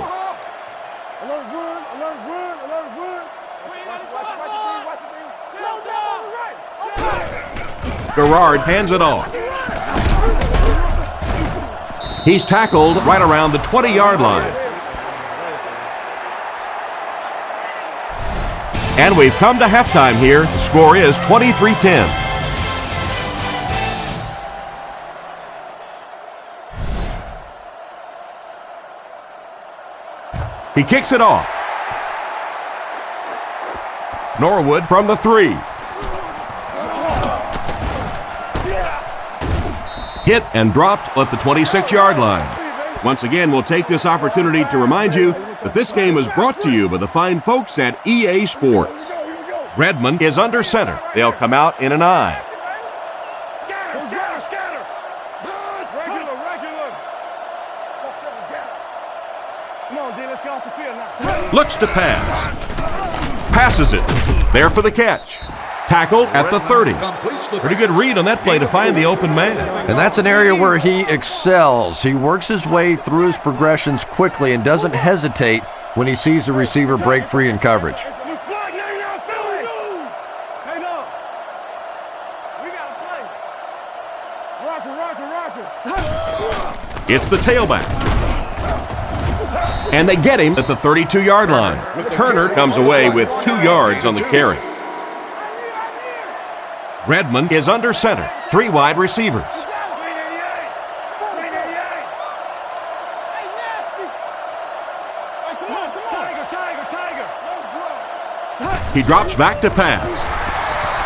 Garrard hands it off. He's tackled right around the 20-yard line. And we've come to halftime here. The score is 23-10. He kicks it off. Norwood from the 3. Hit and dropped at the 26-yard line. Once again, we'll take this opportunity to remind you that this game is brought to you by the fine folks at EA Sports. Redmond is under center. They'll come out in an I. Looks to pass. Passes it. There for the catch. Tackled at the 30. Pretty good read on that play to find the open man. And that's an area where he excels. He works his way through his progressions quickly and doesn't hesitate when he sees the receiver break free in coverage. It's the tailback. And they get him at the 32-yard line. Turner comes away with 2 yards on the carry. Redmond is under center. 3 wide receivers. He drops back to pass.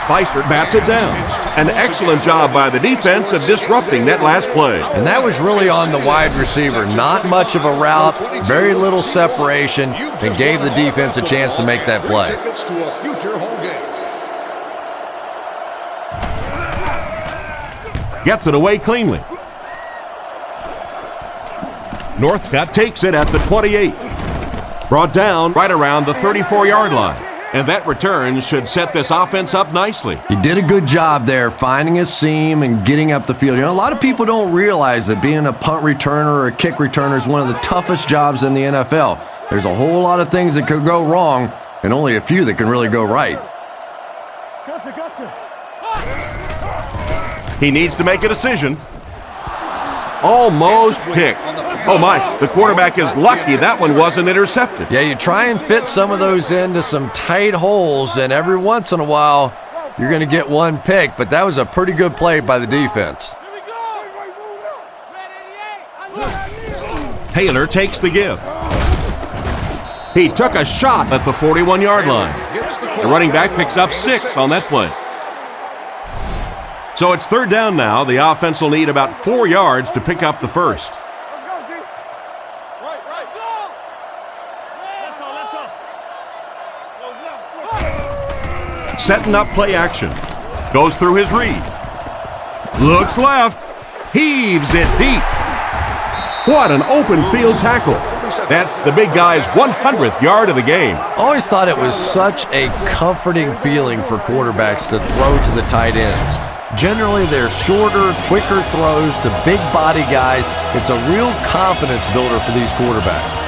Spicer bats it down. An excellent job by the defense of disrupting that last play. And that was really on the wide receiver. Not much of a route, very little separation, and gave the defense a chance to make that play. Gets it away cleanly. Northcutt takes it at the 28. Brought down right around the 34-yard line. And that return should set this offense up nicely. He did a good job there, finding a seam and getting up the field. You know, a lot of people don't realize that being a punt returner or a kick returner is one of the toughest jobs in the NFL. There's a whole lot of things that could go wrong, and only a few that can really go right. He needs to make a decision. Almost picked. Oh my, the quarterback is lucky that one wasn't intercepted. Yeah, you try and fit some of those into some tight holes, and every once in a while, you're going to get one pick, but that was a pretty good play by the defense. Taylor takes the give. He took a shot at the 41-yard line. The running back picks up 6 on that play. So it's third down now. The offense will need about 4 yards to pick up the first. Setting up play action. Goes through his read. Looks left. Heaves it deep. What an open field tackle. That's the big guy's 100th yard of the game. Always thought it was such a comforting feeling for quarterbacks to throw to the tight ends. Generally, they're shorter, quicker throws to big body guys. It's a real confidence builder for these quarterbacks.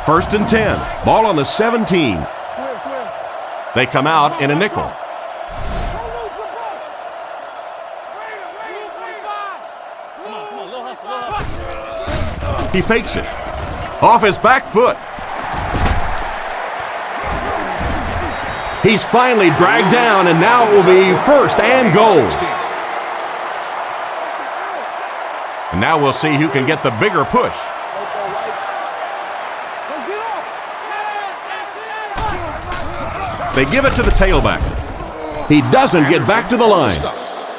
First and 10. Ball on the 17. They come out in a nickel. He fakes it. Off his back foot. He's finally dragged down, and now it will be first and goal. And now we'll see who can get the bigger push. They give it to the tailback. He doesn't get back to the line.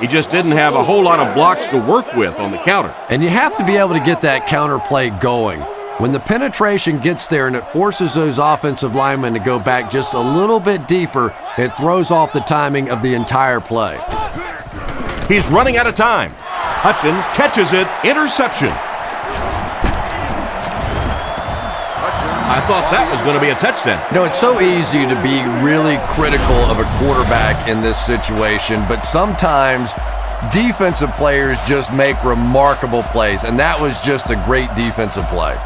He just didn't have a whole lot of blocks to work with on the counter. And you have to be able to get that counter play going. When the penetration gets there and it forces those offensive linemen to go back just a little bit deeper, it throws off the timing of the entire play. He's running out of time. Hutchins catches it, interception. I thought that was going to be a touchdown. You know, it's so easy to be really critical of a quarterback in this situation, but sometimes defensive players just make remarkable plays, and that was just a great defensive play.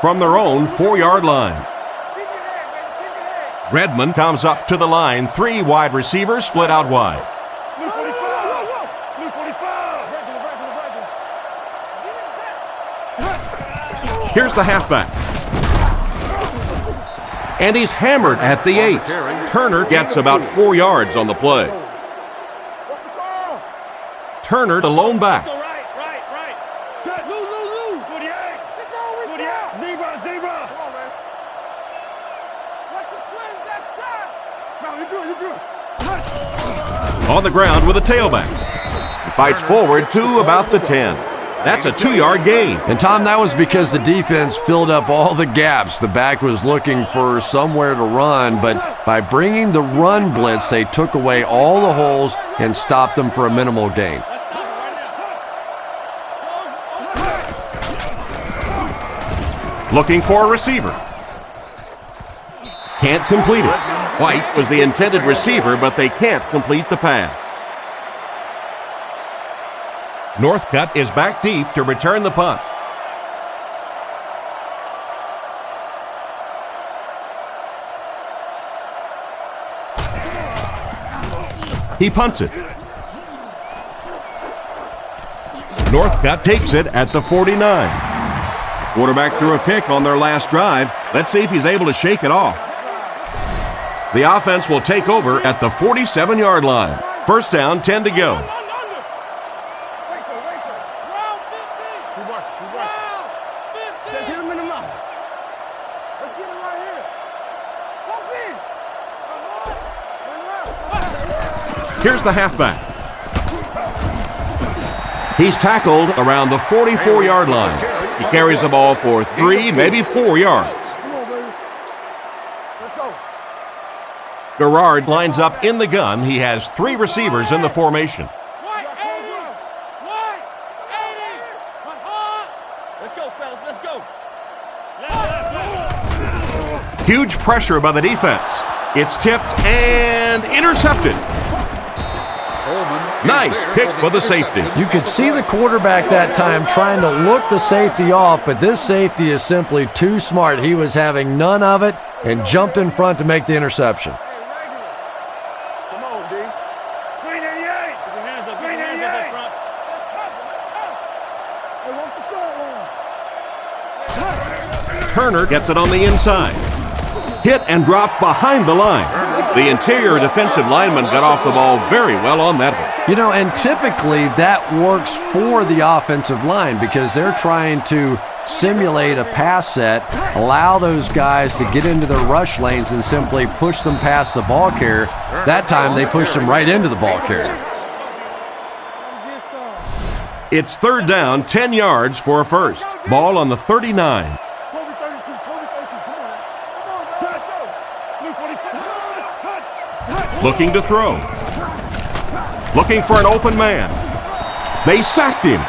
From their own 4-yard line. Redmond comes up to the line. 3 wide receivers split out wide. Here's the halfback. And he's hammered at the 8. Turner gets about 4 yards on the play. Turner, the lone back. On the ground with a tailback. He fights forward to about the 10. That's a 2-yard gain. And Tom, that was because the defense filled up all the gaps. The back was looking for somewhere to run, but by bringing the run blitz, they took away all the holes and stopped them for a minimal gain. Looking for a receiver. Can't complete it. White was the intended receiver, but they can't complete the pass. Northcutt is back deep to return the punt. He punts it. Northcutt takes it at the 49. Quarterback threw a pick on their last drive. Let's see if he's able to shake it off. The offense will take over at the 47-yard line. First down, 10 to go. Here's the halfback. He's tackled around the 44-yard line. He carries the ball for 3, maybe 4 yards. Garrard lines up in the gun. He has 3 receivers in the formation. Huge pressure by the defense. It's tipped and intercepted. Nice pick for the safety. You could see the quarterback that time trying to look the safety off, but this safety is simply too smart. He was having none of it and jumped in front to make the interception. Turner gets it on the inside. Hit and drop behind the line. The interior defensive lineman got off the ball very well on that one. You know, and typically that works for the offensive line because they're trying to simulate a pass set, allow those guys to get into their rush lanes and simply push them past the ball carrier. That time they pushed them right into the ball carrier. It's third down, 10 yards for a first. Ball on the 39. Looking to throw. Looking for an open man. They sacked him.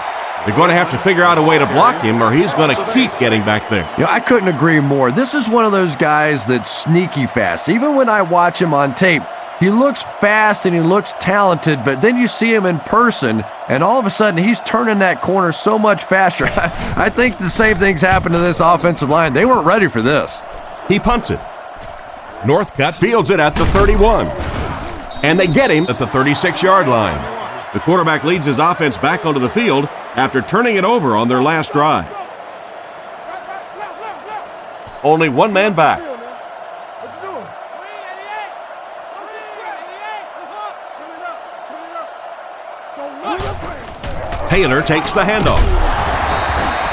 They're going to have to figure out a way to block him or he's going to keep getting back there. You know, I couldn't agree more. This is one of those guys that's sneaky fast. Even when I watch him on tape, he looks fast and he looks talented, but then you see him in person, and all of a sudden he's turning that corner so much faster. I think the same thing's happened to this offensive line. They weren't ready for this. He punts it. Northcutt fields it at the 31. And they get him at the 36-yard line. The quarterback leads his offense back onto the field after turning it over on their last drive. Only one man back. Taylor takes the handoff.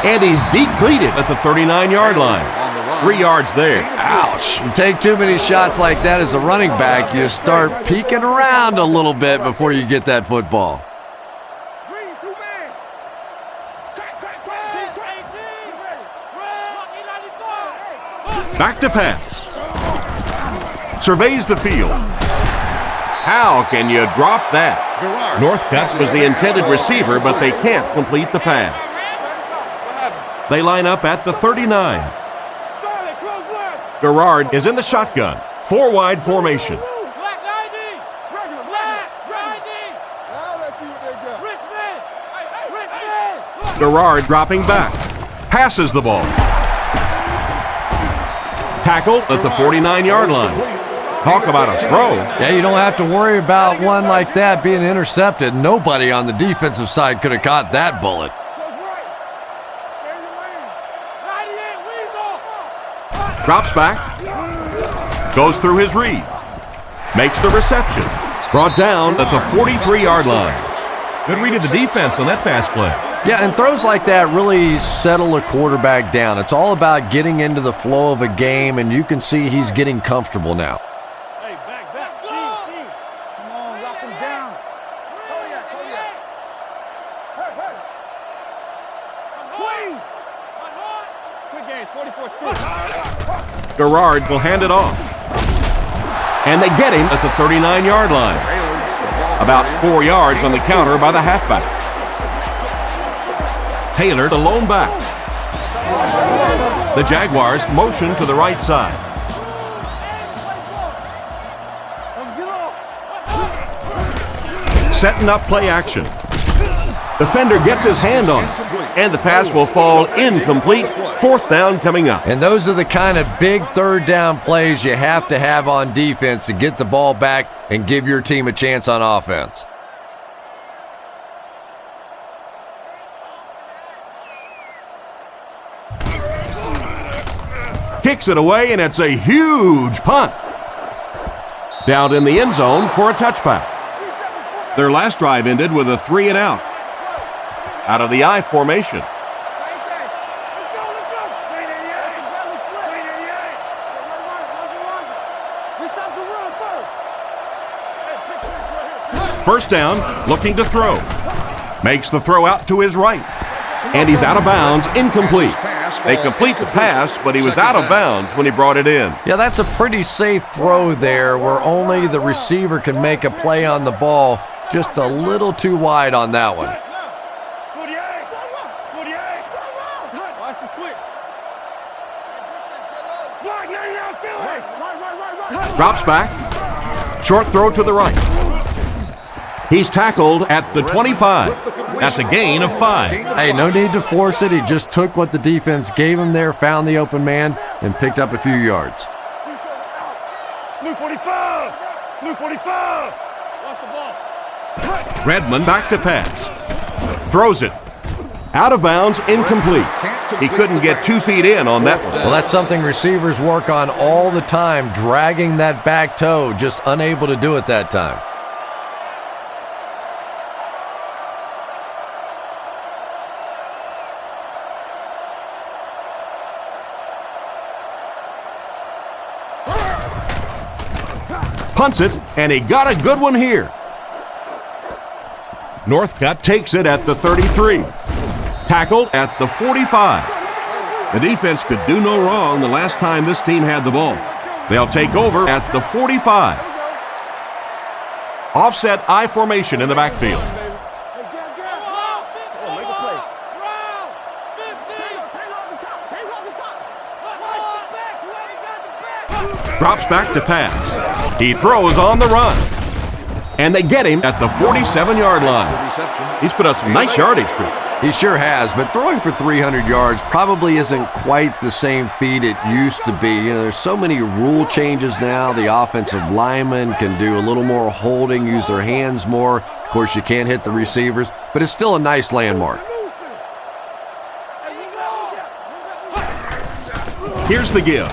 And he's depleted at the 39-yard line. 3 yards there. Ouch. You take too many shots like that as a running back, you start peeking around a little bit before you get that football. Back to pass. Surveys the field. How can you drop that? Northcutt was the intended receiver, but they can't complete the pass. They line up at the 39. Garrard is in the shotgun. 4-wide formation. Garrard dropping back. Passes the ball. Tackled at the 49-yard line. Talk about a throw. Yeah, you don't have to worry about one like that being intercepted. Nobody on the defensive side could have caught that bullet. Drops back. Goes through his read. Makes the reception. Brought down at the 43-yard line. Good read of the defense on that pass play. Yeah, and throws like that really settle a quarterback down. It's all about getting into the flow of a game, and you can see he's getting comfortable now. Hey, back. Team. Come on, lock him down. Quick game, 44 scores. Garrard will hand it off. And they get him at the 39-yard line. About 4 yards on the counter by the halfback. Taylor, the lone back. The Jaguars motion to the right side. Setting up play action. Defender gets his hand on it, and the pass will fall incomplete. 4th down coming up. And those are the kind of big third down plays you have to have on defense to get the ball back and give your team a chance on offense. Kicks it away, and it's a huge punt. Down in the end zone for a touchback. Their last drive ended with a 3-and-out. Out of the I formation. First down, looking to throw. Makes the throw out to his right. And he's out of bounds, incomplete. They complete the pass, but he was out of bounds when he brought it in. Yeah, that's a pretty safe throw there where only the receiver can make a play on the ball. Just a little too wide on that one. Watch the switch. Drops back. Short throw to the right. He's tackled at the 25. That's a gain of 5. Hey, no need to force it. He just took what the defense gave him there, found the open man, and picked up a few yards. Blue 45. Blue 45. Watch the ball. Redmond back to pass. Throws it. Out of bounds, incomplete. He couldn't get 2 feet in on that one. Well, that's something receivers work on all the time, dragging that back toe, just unable to do it that time. punts it, and he got a good one here. Northcutt takes it at the 33. Tackled at the 45. The defense could do no wrong the last time this team had the ball. They'll take over at the 45. Offset I formation in the backfield. Drops back to pass. He throws on the run. And they get him at the 47-yard line. He's put up some nice yardage, Chris. He sure has, but throwing for 300 yards probably isn't quite the same feat it used to be. You know, there's so many rule changes now. The offensive linemen can do a little more holding, use their hands more. Of course, you can't hit the receivers, but it's still a nice landmark. Here's the give.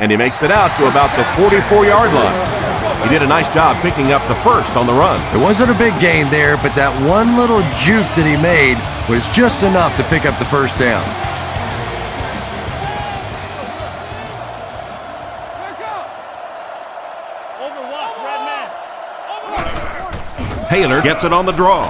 And he makes it out to about the 44-yard line. He did a nice job picking up the first on the run. It wasn't a big gain there, but that one little juke that he made was just enough to pick up the first down. Taylor gets it on the draw.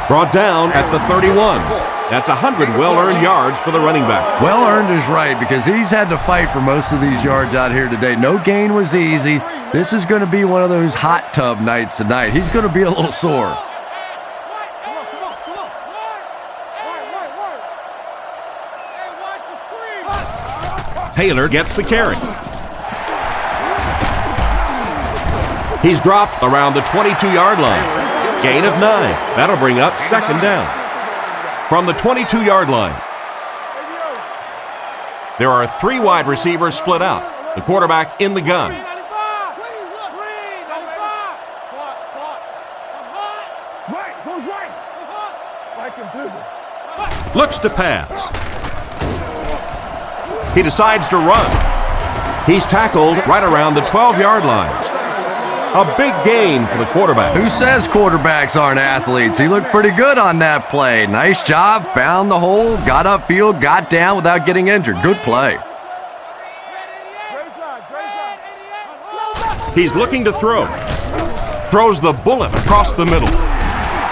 Brought down at the 31. That's 100 well-earned yards for the running back. Well-earned is right, because he's had to fight for most of these yards out here today. No gain was easy. This is going to be one of those hot tub nights tonight. He's going to be a little sore. Taylor gets the carry. He's dropped around the 22-yard line. Gain of 9. That'll bring up second down. From the 22-yard line. There are 3 wide receivers split out. The quarterback in the gun. Looks to pass. He decides to run. He's tackled right around the 12-yard line. A big gain for the quarterback. Who says quarterbacks aren't athletes? He looked pretty good on that play. Nice job, found the hole, got upfield, got down without getting injured. Good play. He's looking to throw. Throws the bullet across the middle.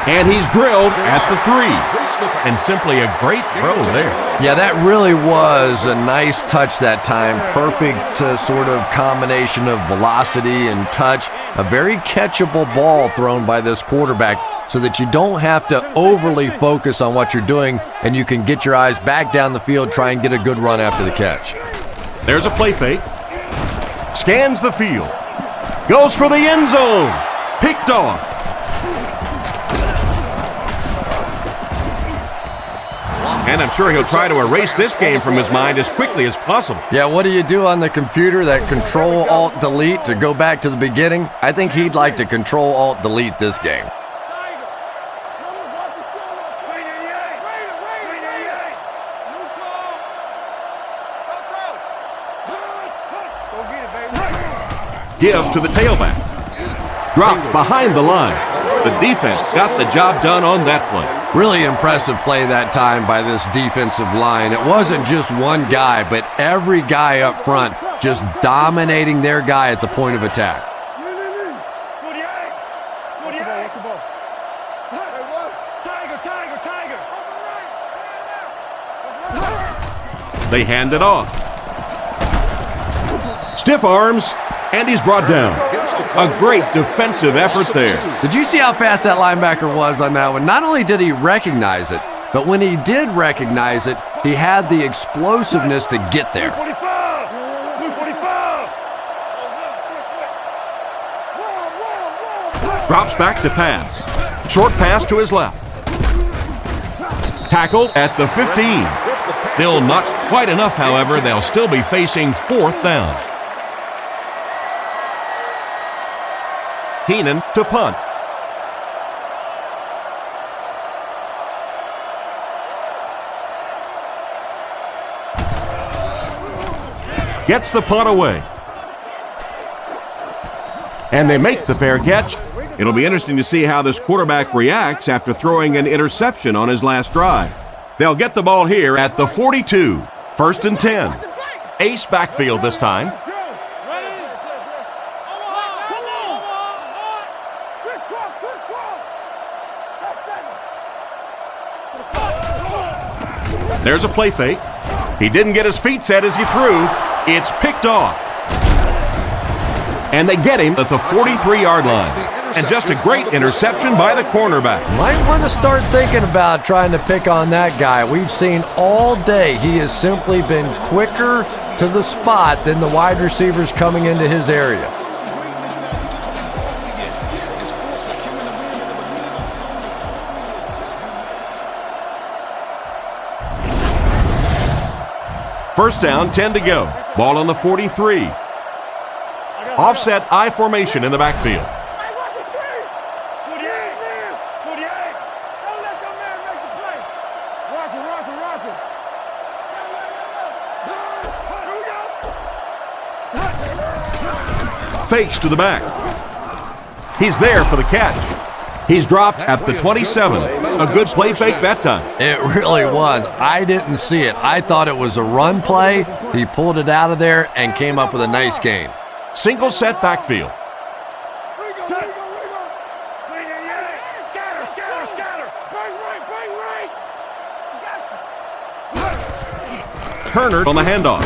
And he's drilled at the 3. And simply a great throw there. Yeah, that really was a nice touch that time. Perfect sort of combination of velocity and touch. A very catchable ball thrown by this quarterback so that you don't have to overly focus on what you're doing and you can get your eyes back down the field, try and get a good run after the catch. There's a play fake. Scans the field. Goes for the end zone. Picked off. And I'm sure he'll try to erase this game from his mind as quickly as possible. Yeah, what do you do on the computer? That Control-Alt-Delete to go back to the beginning? I think he'd like to Control-Alt-Delete this game. Give to the tailback. Dropped behind the line. The defense got the job done on that play. Really impressive play that time by this defensive line. It wasn't just one guy, but every guy up front just dominating their guy at the point of attack. They hand it off. Stiff arms, and he's brought down. A great defensive effort there. Did you see how fast that linebacker was on that one? Not only did he recognize it, but when he did recognize it, he had the explosiveness to get there. Drops back to pass. Short pass to his left. Tackled at the 15. Still not quite enough, however. They'll still be facing 4th down. Keenan to punt. Gets the punt away. And they make the fair catch. It'll be interesting to see how this quarterback reacts after throwing an interception on his last drive. They'll get the ball here at the 42. 1st and 10. Ace backfield this time. There's a play fake. He didn't get his feet set as he threw. It's picked off. And they get him at the 43-yard line. And just a great interception by the cornerback. Might want to start thinking about trying to pick on that guy. We've seen all day he has simply been quicker to the spot than the wide receivers coming into his area. First down, 10 to go. Ball on the 43. Offset I formation in the backfield. Fakes to the back. He's there for the catch. He's dropped at the 27. A good play fake that time. It really was. I didn't see it. I thought it was a run play. He pulled it out of there and came up with a nice gain. Single set backfield. Turner on the handoff.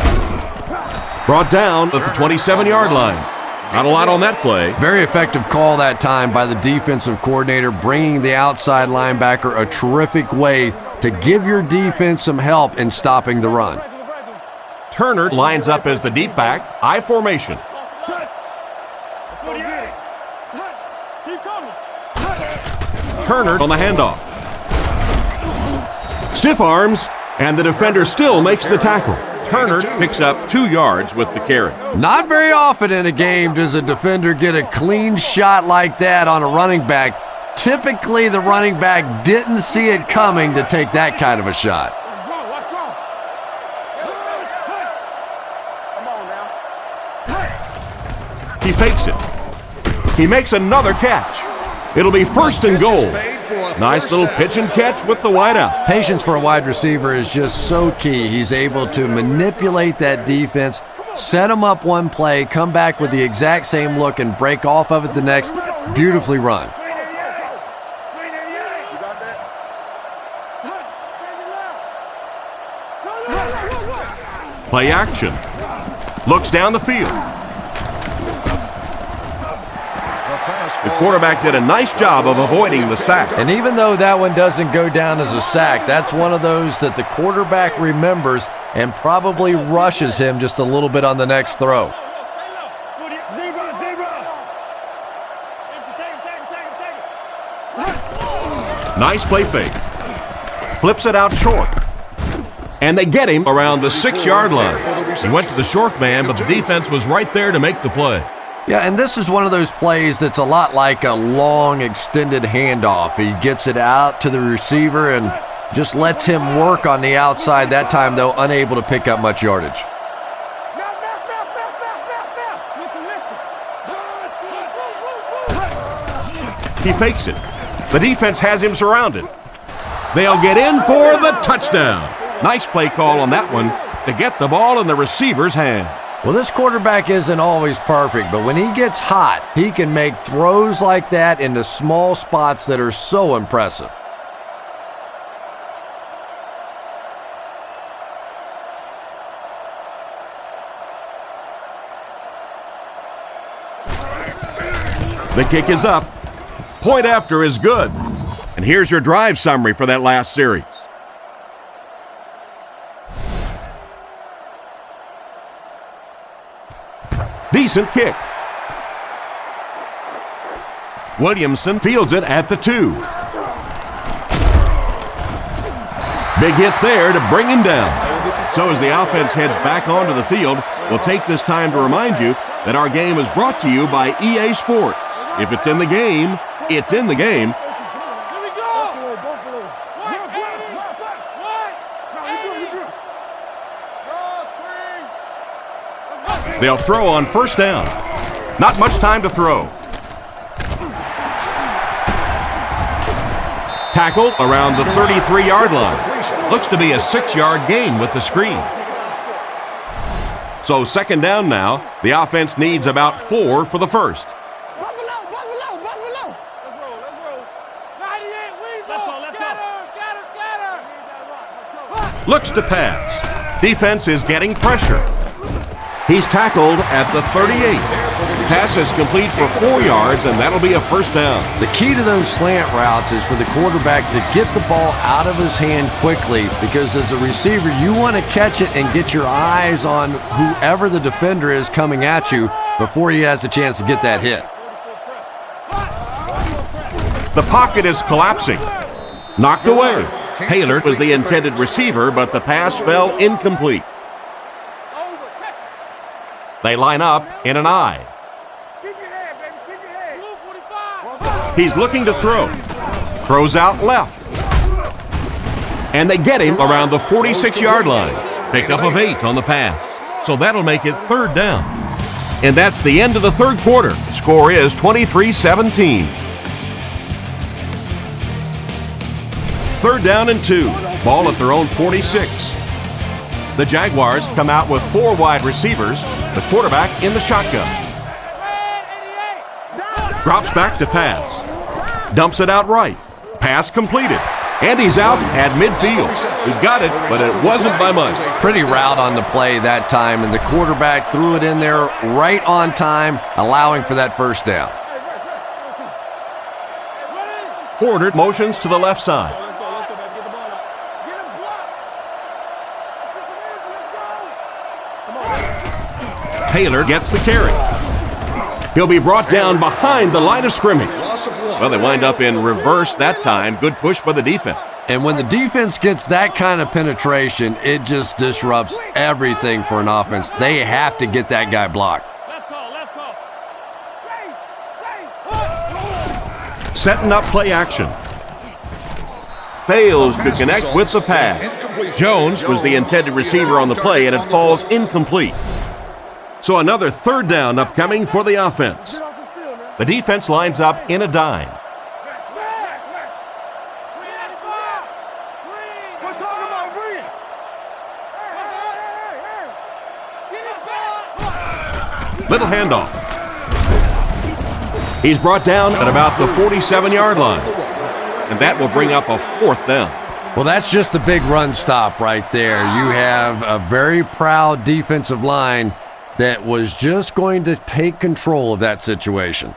Brought down at the 27-yard line. Not a lot on that play. Very effective call that time by the defensive coordinator, bringing the outside linebacker a terrific way to give your defense some help in stopping the run. Turner lines up as the deep back, I formation. Turner on the handoff. Stiff arms, and the defender still makes the tackle. Turner picks up 2 yards with the carry. Not very often in a game does a defender get a clean shot like that on a running back. Typically, the running back didn't see it coming to take that kind of a shot. He fakes it. He makes another catch. It'll be first and goal. Nice little pitch and catch with the wideout. Patience for a wide receiver is just so key. He's able to manipulate that defense, set them up one play, come back with the exact same look, and break off of it the next. Beautifully run. Play action. Looks down the field. The quarterback did a nice job of avoiding the sack. And even though that one doesn't go down as a sack, that's one of those that the quarterback remembers and probably rushes him just a little bit on the next throw. Nice play fake. Flips it out short. And they get him around the 6-yard line. He went to the short man, but the defense was right there to make the play. Yeah, and this is one of those plays that's a lot like a long, extended handoff. He gets it out to the receiver and just lets him work on the outside. That time, though, unable to pick up much yardage. He fakes it. The defense has him surrounded. They'll get in for the touchdown. Nice play call on that one to get the ball in the receiver's hands. Well, this quarterback isn't always perfect, but when he gets hot, he can make throws like that into small spots that are so impressive. The kick is up. Point after is good. And here's your drive summary for that last series. Decent kick. Williamson fields it at the 2. Big hit there to bring him down. So as the offense heads back onto the field, we'll take this time to remind you that our game is brought to you by EA Sports. If it's in the game, it's in the game. They'll throw on first down. Not much time to throw. Tackled around the 33-yard line. Looks to be a 6-yard gain with the screen. So second down now. The offense needs about 4 for the first. Looks to pass. Defense is getting pressure. He's tackled at the 38. Pass is complete for 4 yards, and that'll be a first down. The key to those slant routes is for the quarterback to get the ball out of his hand quickly, because as a receiver, you want to catch it and get your eyes on whoever the defender is coming at you before he has a chance to get that hit. The pocket is collapsing. Knocked away. Taylor was the intended receiver, but the pass fell incomplete. They line up in an I. He's looking to throw. Throws out left. And they get him around the 46-yard line. Pickup of 8 on the pass. So that'll make it third down. And that's the end of the third quarter. Score is 23-17. Third down and 2. Ball at their own 46. The Jaguars come out with 4 wide receivers. The quarterback in the shotgun. Drops back to pass. Dumps it out right. Pass completed. And he's out at midfield. He got it, but it wasn't by much. Pretty route on the play that time, and the quarterback threw it in there right on time, allowing for that first down. Porter motions to the left side. Taylor gets the carry. He'll be brought down behind the line of scrimmage. Well, they wind up in reverse that time. Good push by the defense. And when the defense gets that kind of penetration, it just disrupts everything for an offense. They have to get that guy blocked. Setting up play action. Fails to connect with the pass. Jones was the intended receiver on the play, and it falls incomplete. So another third down upcoming for the offense. The defense lines up in a dime. Little handoff. He's brought down at about the 47-yard line. And that will bring up a fourth down. Well, that's just a big run stop right there. You have a very proud defensive line that was just going to take control of that situation.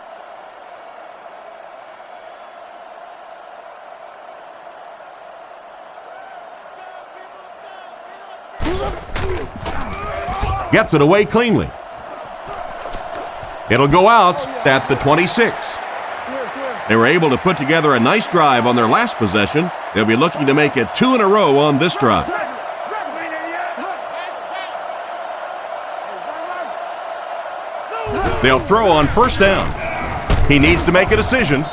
Gets it away cleanly. It'll go out at the 26. They were able to put together a nice drive on their last possession. They'll be looking to make it 2 in a row on this drive. They'll throw on first down. He needs to make a decision.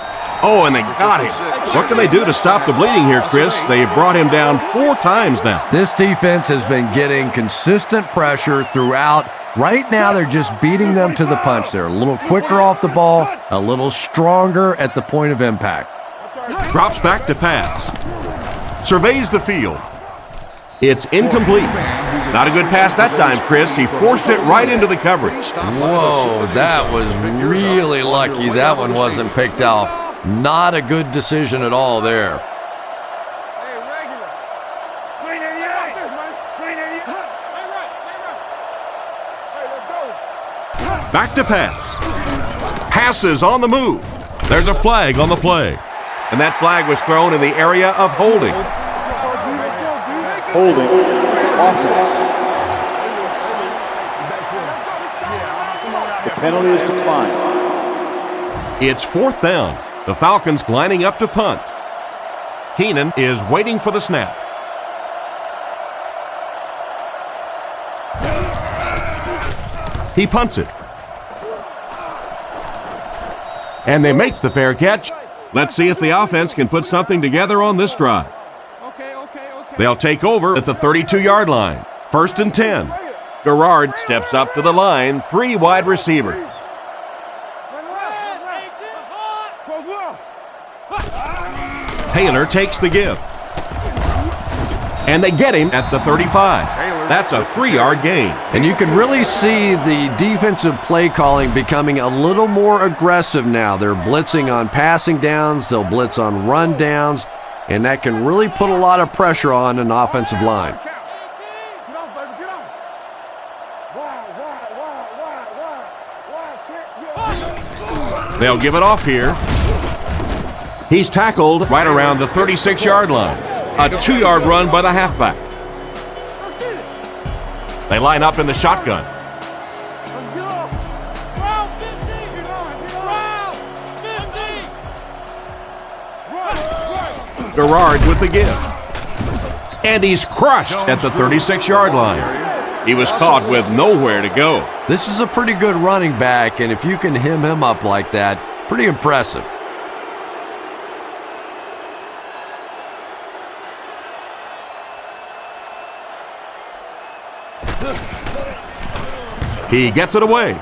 Oh, and they got him. What can they do to stop the bleeding here, Chris? They've brought him down 4 times now. This defense has been getting consistent pressure throughout. Right now, they're just beating them to the punch. They're a little quicker off the ball, a little stronger at the point of impact. Drops back to pass. Surveys the field. It's incomplete. Not a good pass that time, Chris. He forced it right into the coverage. Whoa, that was really lucky that one wasn't picked off. Not a good decision at all there. Back to pass. Passes on the move. There's a flag on the play. And that flag was thrown in the area of holding. Holding. Offense. The penalty is declined. It's fourth down. The Falcons lining up to punt. Keenan is waiting for the snap. He punts it. And they make the fair catch. Let's see if the offense can put something together on this drive. They'll take over at the 32-yard line. 1st and 10. Garrard steps up to the line. 3 wide receivers. Taylor takes the give. And they get him at the 35. That's a 3-yard gain. And you can really see the defensive play calling becoming a little more aggressive now. They're blitzing on passing downs, they'll blitz on run downs, and that can really put a lot of pressure on an offensive line. They'll give it off here. He's tackled right around the 36-yard line. A 2-yard run by the halfback. They line up in the shotgun. Garrard with the give. And he's crushed at the 36-yard line. He was caught with nowhere to go. This is a pretty good running back, and if you can hem him up like that, pretty impressive. He gets it away.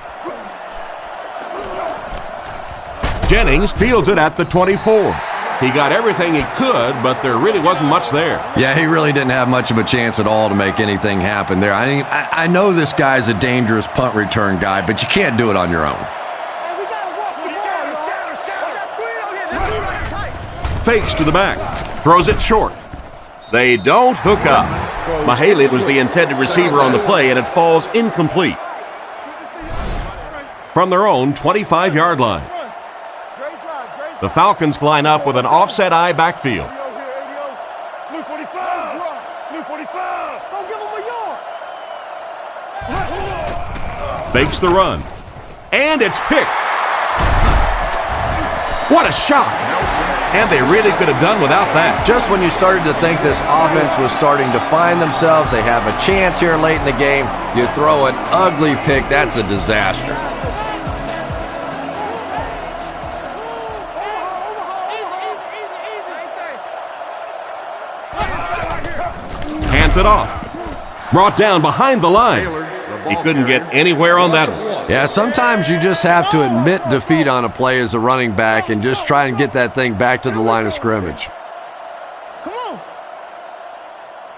Jennings fields it at the 24. He got everything he could, but there really wasn't much there. Yeah, he really didn't have much of a chance at all to make anything happen there. I mean, I know this guy's a dangerous punt return guy, but you can't do it on your own. Fakes to the back, throws it short. They don't hook up. Mahaley was the intended receiver on the play, and it falls incomplete. From their own 25-yard line. The Falcons line up with an offset eye backfield. Fakes the run. And it's picked. What a shot! And they really could have done without that. Just when you started to think this offense was starting to find themselves, they have a chance here late in the game, you throw an ugly pick, that's a disaster. Hands it off. Brought down behind the line. He couldn't get anywhere on that one. Yeah, sometimes you just have to admit defeat on a play as a running back and just try and get that thing back to the line of scrimmage. Come on.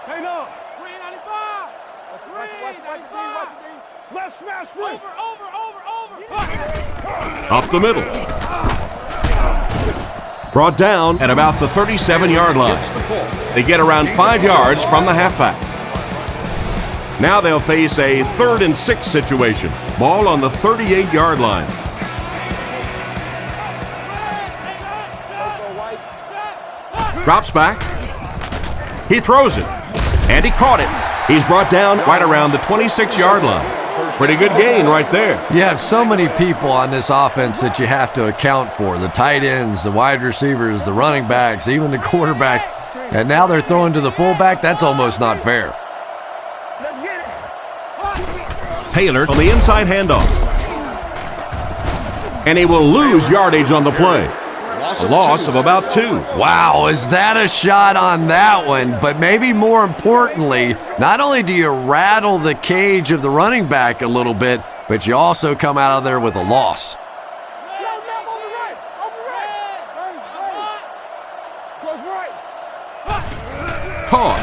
Hang on. 395. Watch it. Left smash free. Over. Up the middle. Brought down at about the 37-yard line. They get around 5 yards from the halfback. Now they'll face a 3rd and 6 situation. Ball on the 38-yard line. Drops back. He throws it. And he caught it. He's brought down right around the 26-yard line. Pretty good gain right there. You have so many people on this offense that you have to account for. The tight ends, the wide receivers, the running backs, even the quarterbacks. And now they're throwing to the fullback. That's almost not fair. Taylor on the inside handoff. And he will lose yardage on the play. A loss of about 2. Wow, is that a shot on that one? But maybe more importantly, not only do you rattle the cage of the running back a little bit, but you also come out of there with a loss. Toss.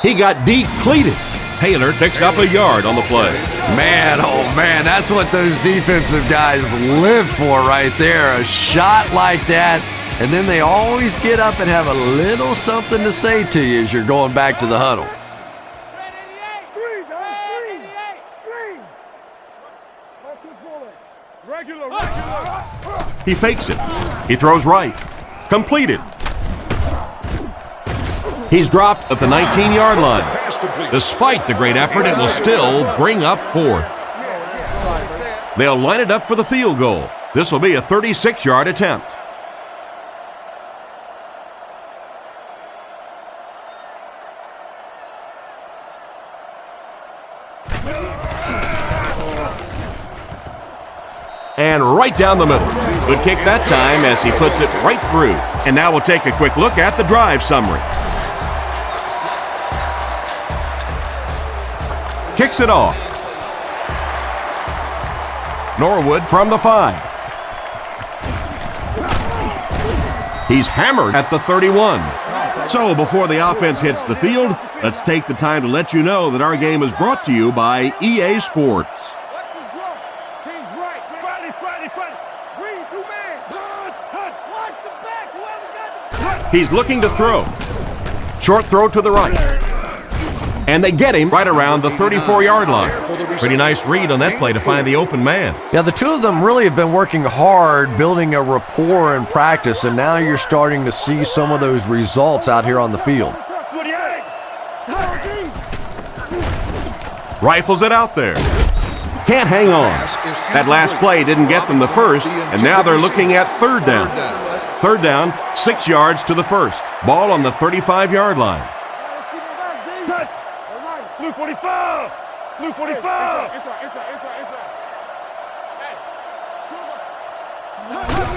He got decleated. Taylor picks up a yard on the play. Man, oh man, that's what those defensive guys live for right there. A shot like that, and then they always get up and have a little something to say to you as you're going back to the huddle. He fakes it. He throws right. Completed. He's dropped at the 19-yard line. Despite the great effort, it will still bring up 4th. They'll line it up for the field goal. This will be a 36-yard attempt. And right down the middle. Good kick that time as he puts it right through. And now we'll take a quick look at the drive summary. Kicks it off. Norwood from the 5. He's hammered at the 31. So before the offense hits the field, let's take the time to let you know that our game is brought to you by EA Sports. He's looking to throw. Short throw to the right. And they get him right around the 34-yard line. Pretty nice read on that play to find the open man. Yeah, the two of them really have been working hard, building a rapport in practice, and now you're starting to see some of those results out here on the field. Rifles it out there. Can't hang on. That last play didn't get them the first, and now they're looking at third down. Third down, 6 yards to the first. Ball on the 35-yard line. Blue 45! Blue 45!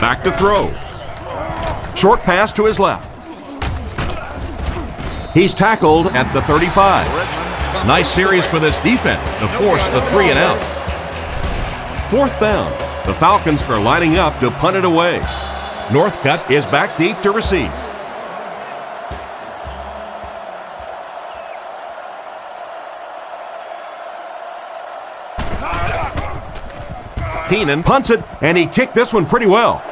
Back to throw. Short pass to his left. He's tackled at the 35. Nice series for this defense to force the 3 and out. Fourth down. The Falcons are lining up to punt it away. Northcutt is back deep to receive. Heenan punts it, and he kicked this one pretty well.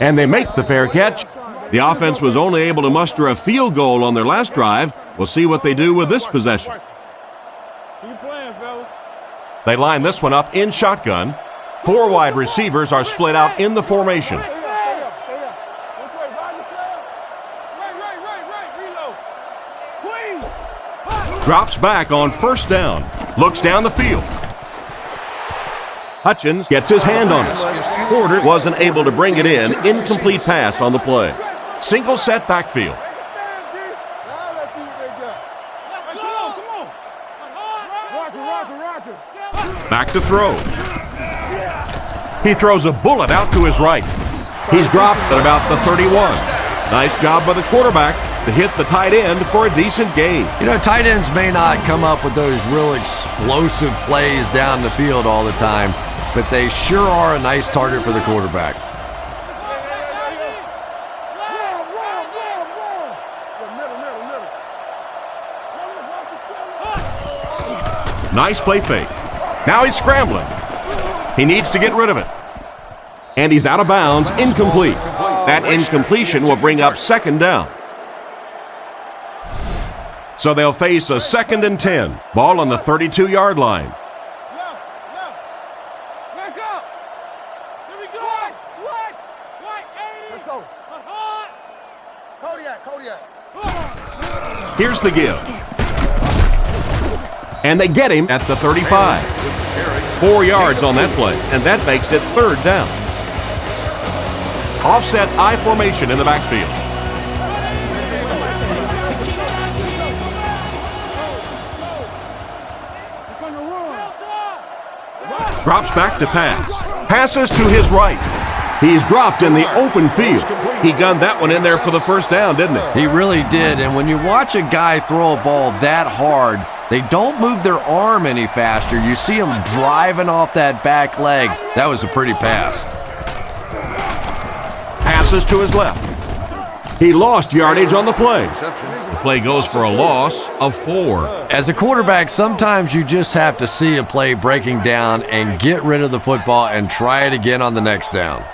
And they make the fair catch. The offense was only able to muster a field goal on their last drive. We'll see what they do with this possession. They line this one up in shotgun. 4 wide receivers are split out in the formation. Drops back on first down. Looks down the field. Hutchins gets his hand on it. Porter wasn't able to bring it in. Incomplete pass on the play. Single set backfield. Back to throw. He throws a bullet out to his right. He's dropped at about the 31. Nice job by the quarterback to hit the tight end for a decent gain. You know, tight ends may not come up with those real explosive plays down the field all the time, but they sure are a nice target for the quarterback. Nice play fake. Now he's scrambling. He needs to get rid of it. And he's out of bounds, incomplete. That incompletion will bring up second down. So they'll face a 2nd and 10. Ball on the 32-yard line. Here's the give. And they get him at the 35. 4 yards on that play, and that makes it third down. Offset I formation in the backfield. Drops back to pass. Passes to his right. He's dropped in the open field. He gunned that one in there for the first down, didn't he? He really did, and when you watch a guy throw a ball that hard, they don't move their arm any faster. You see them driving off that back leg. That was a pretty pass. Passes to his left. He lost yardage on the play. The play goes for a loss of 4. As a quarterback, sometimes you just have to see a play breaking down and get rid of the football and try it again on the next down.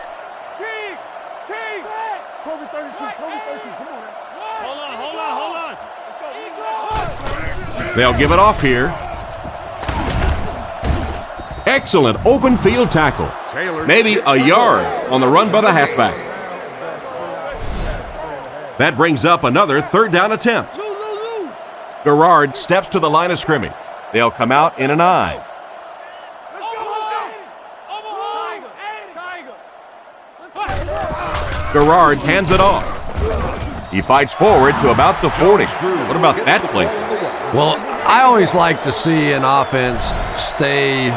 They'll give it off here. Excellent open field tackle. Maybe a yard on the run by the halfback. That brings up another third down attempt. Garrard steps to the line of scrimmage. They'll come out in an I. Garrard hands it off. He fights forward to about the 40. What about that play? Well, I always like to see an offense stay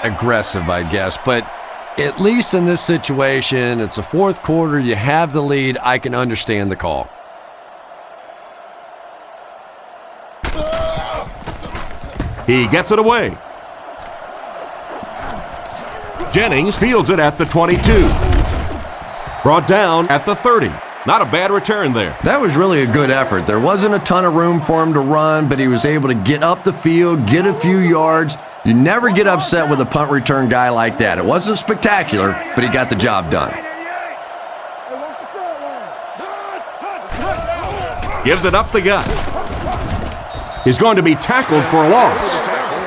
aggressive, I guess. But at least in this situation, it's a fourth quarter. You have the lead. I can understand the call. He gets it away. Jennings fields it at the 22. Brought down at the 30. Not a bad return there. That was really a good effort. There wasn't a ton of room for him to run, but he was able to get up the field, get a few yards. You never get upset with a punt return guy like that. It wasn't spectacular, but he got the job done. Gives it up the gut. He's going to be tackled for a loss.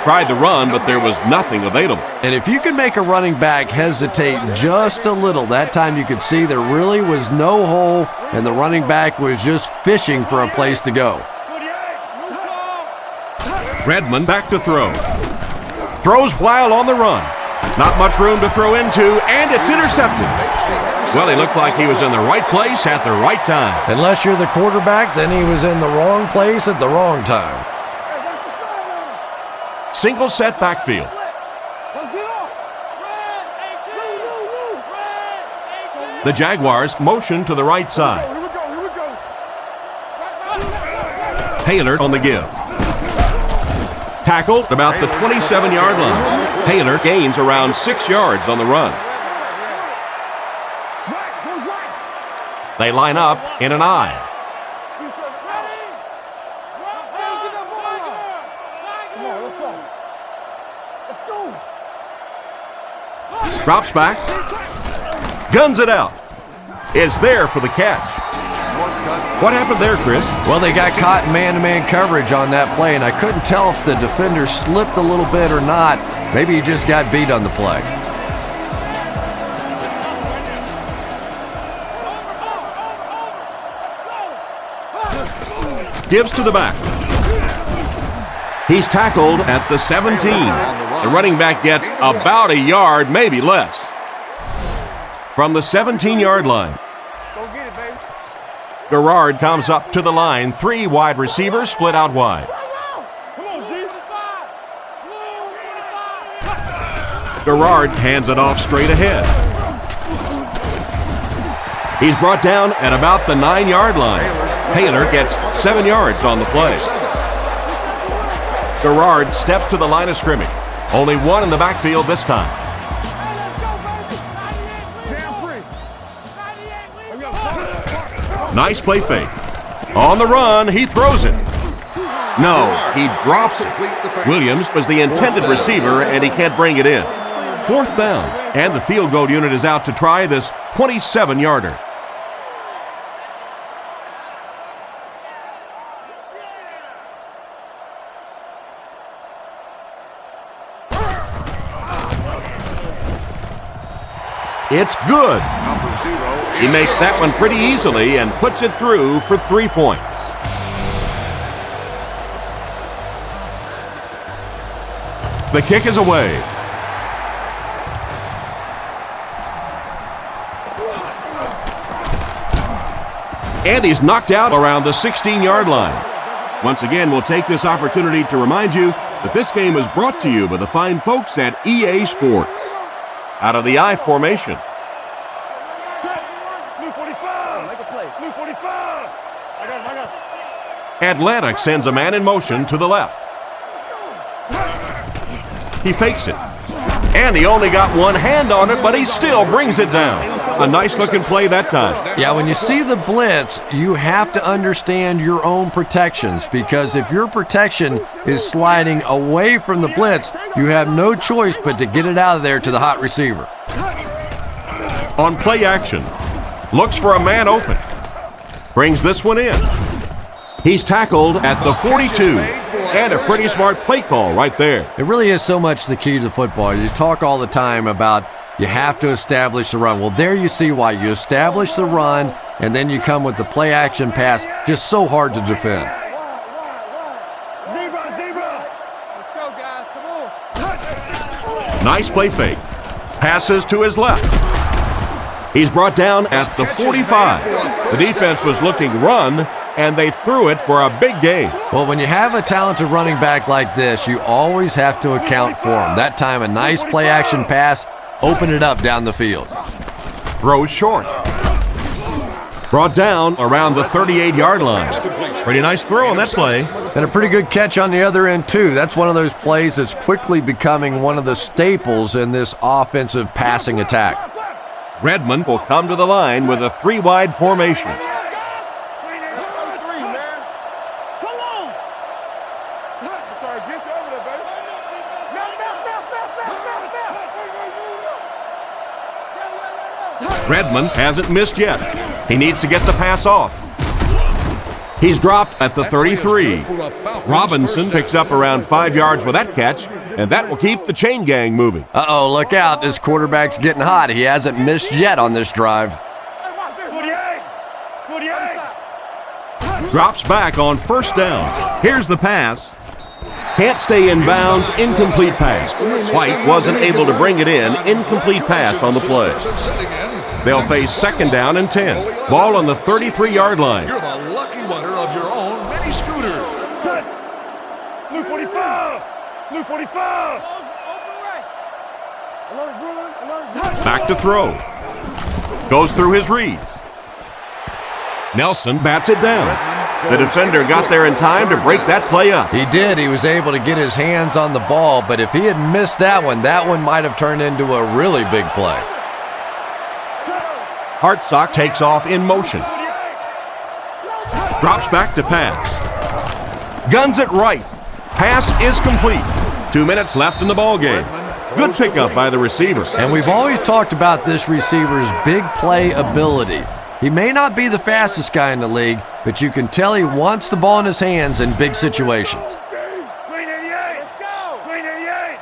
Tried the run, but there was nothing available. And if you can make a running back hesitate just a little, that time you could see there really was no hole, and the running back was just fishing for a place to go. Redmond back to throw. Throws while on the run. Not much room to throw into, and it's intercepted. Well, he looked like he was in the right place at the right time. Unless you're the quarterback, then he was in the wrong place at the wrong time. Single set backfield. The Jaguars motion to the right side. Taylor on the give. Tackled about the 27-yard line. Taylor gains around 6 yards on the run. They line up in an I. Drops back. Guns it out. Is there for the catch. What happened there, Chris? Well, they got caught in man-to-man coverage on that play, and I couldn't tell if the defender slipped a little bit or not. Maybe he just got beat on the play. Gives to the back. He's tackled at the 17. The running back gets about a yard, maybe less. From the 17-yard line. Go get it, baby. Garrard comes up to the line. 3 wide receivers split out wide. Come on, G. Garrard hands it off straight ahead. He's brought down at about the 9-yard line. Taylor gets 7 yards on the play. Garrard steps to the line of scrimmage. Only one in the backfield this time. Nice play fake. On the run, he throws it. No, he drops it. Williams was the intended receiver, and he can't bring it in. 4th down, and the field goal unit is out to try this 27-yarder. It's good. He makes that one pretty easily and puts it through for 3 points. The kick is away. And he's knocked out around the 16-yard line. Once again, we'll take this opportunity to remind you that this game is brought to you by the fine folks at EA Sports. Out of the I formation. Blue 45. Make a play. Blue 45. I got it. Atlantic sends a man in motion to the left. He fakes it. And he only got one hand on it, but he still brings it down. A nice-looking play that time. Yeah, when you see the blitz, you have to understand your own protections, because if your protection is sliding away from the blitz, you have no choice but to get it out of there to the hot receiver. On play action, looks for a man open. Brings this one in. He's tackled at the 42, and a pretty smart play call right there. It really is so much the key to football. You talk all the time about you have to establish the run. Well, there you see why. You establish the run, and then you come with the play action pass, just so hard to defend. Zebra. Let's go, guys. Come on. Nice play fake. Passes to his left. He's brought down at the 45. The defense was looking run, and they threw it for a big gain. Well, when you have a talented running back like this, you always have to account for him. That time, a nice play action pass, open it up down the field. Throws short. Brought down around the 38-yard line. Pretty nice throw on that play. And a pretty good catch on the other end, too. That's one of those plays that's quickly becoming one of the staples in this offensive passing attack. Redmond will come to the line with a 3-wide formation. Redmond hasn't missed yet. He needs to get the pass off. He's dropped at the 33. Robinson picks up around 5 yards with that catch, and that will keep the chain gang moving. Uh-oh, look out. This quarterback's getting hot. He hasn't missed yet on this drive. Drops back on first down. Here's the pass. Can't stay in bounds, incomplete pass. White wasn't able to bring it in, incomplete pass on the play. They'll face second down and 10. Ball on the 33-yard line. You're the lucky winner of your own mini scooter. Blue 45! Blue 45! Back to throw. Goes through his reads. Nelson bats it down. The defender got there in time to break that play up. He did. He was able to get his hands on the ball, but if he had missed that one might have turned into a really big play. Hartsock takes off in motion. Drops back to pass. Guns it right. Pass is complete. 2 minutes left in the ball game. Good pickup by the receiver. And we've always talked about this receiver's big play ability. He may not be the fastest guy in the league, but you can tell he wants the ball in his hands in big situations. Green 88! Let's go! Green 88!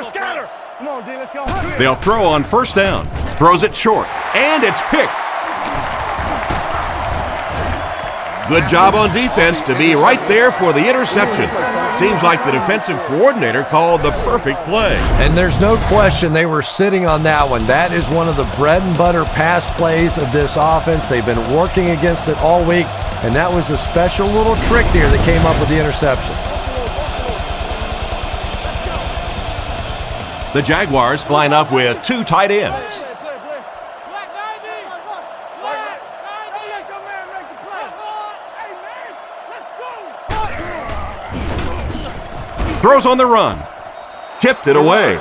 Scatter! Come on, D, let's go. They'll throw on first down. Throws it short, and it's picked. Good job on defense to be right there for the interception. Seems like the defensive coordinator called the perfect play. And there's no question they were sitting on that one. That is one of the bread and butter pass plays of this offense. They've been working against it all week, and that was a special little trick there that came up with the interception. The Jaguars line up with 2 tight ends. Throws on the run. Tipped it away.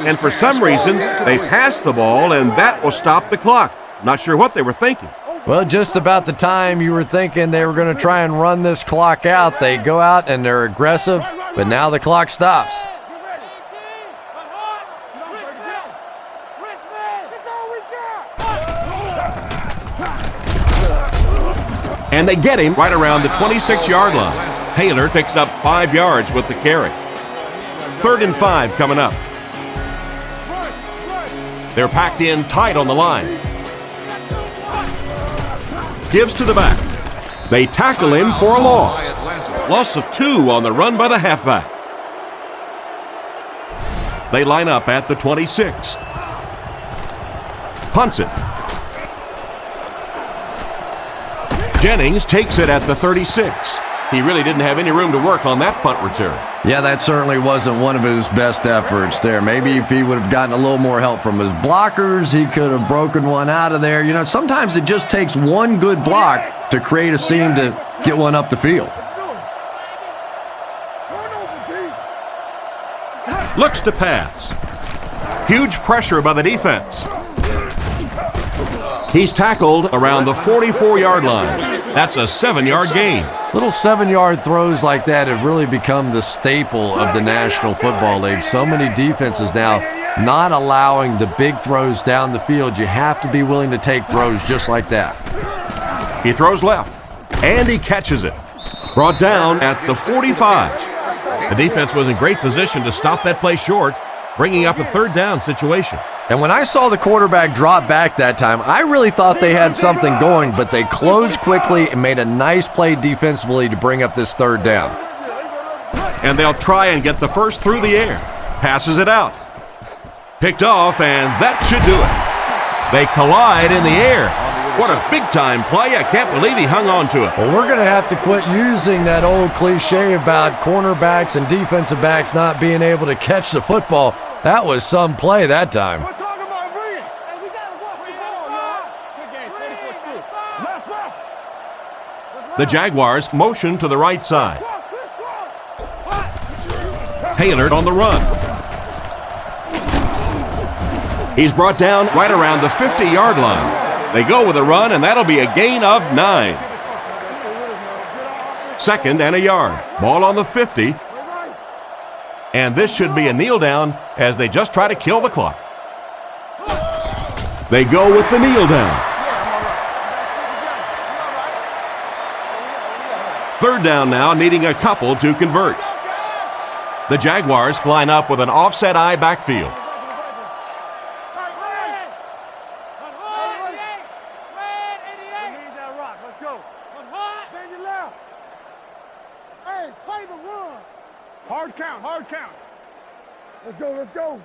And for some reason, they passed the ball, and that will stop the clock. Not sure what they were thinking. Well, just about the time you were thinking they were going to try and run this clock out, they go out and they're aggressive, but now the clock stops. And they get him right around the 26-yard line. Taylor picks up 5 yards with the carry. 3rd and 5 coming up. They're packed in tight on the line. Gives to the back. They tackle him for a loss. Loss of 2 on the run by the halfback. They line up at the 26. Punts it. Jennings takes it at the 36. He really didn't have any room to work on that punt return. Yeah, that certainly wasn't one of his best efforts there. Maybe if he would have gotten a little more help from his blockers, he could have broken one out of there. You know, sometimes it just takes one good block to create a seam to get one up the field. Looks to pass. Huge pressure by the defense. He's tackled around the 44-yard line. That's a 7-yard gain. Little 7-yard throws like that have really become the staple of the National Football League. So many defenses now not allowing the big throws down the field. You have to be willing to take throws just like that. He throws left, and he catches it. Brought down at the 45. The defense was in great position to stop that play short, bringing up a 3rd down situation. And when I saw the quarterback drop back that time, I really thought they had something going, but they closed quickly and made a nice play defensively to bring up this 3rd down. And they'll try and get the first through the air. Passes it out. Picked off, and that should do it. They collide in the air. What a big-time play. I can't believe he hung on to it. Well, we're going to have to quit using that old cliche about cornerbacks and defensive backs not being able to catch the football. That was some play that time. The Jaguars motion to the right side. Taylor on the run. He's brought down right around the 50-yard line. They go with a run, and that'll be a gain of 9. 2nd and a yard. Ball on the 50. And this should be a kneel down as they just try to kill the clock. They go with the kneel down. Third down now, needing a couple to convert. The Jaguars line up with an offset eye backfield. Hard count. Let's go.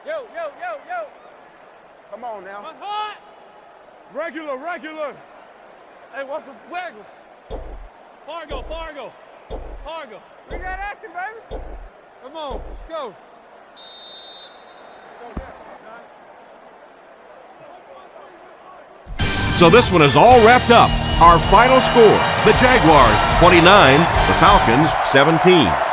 Yo. Come on now. What's hot? Regular. Hey, what's the regular? Fargo. We got action, baby. Come on, let's go. So this one is all wrapped up. Our final score, the Jaguars 29, the Falcons 17.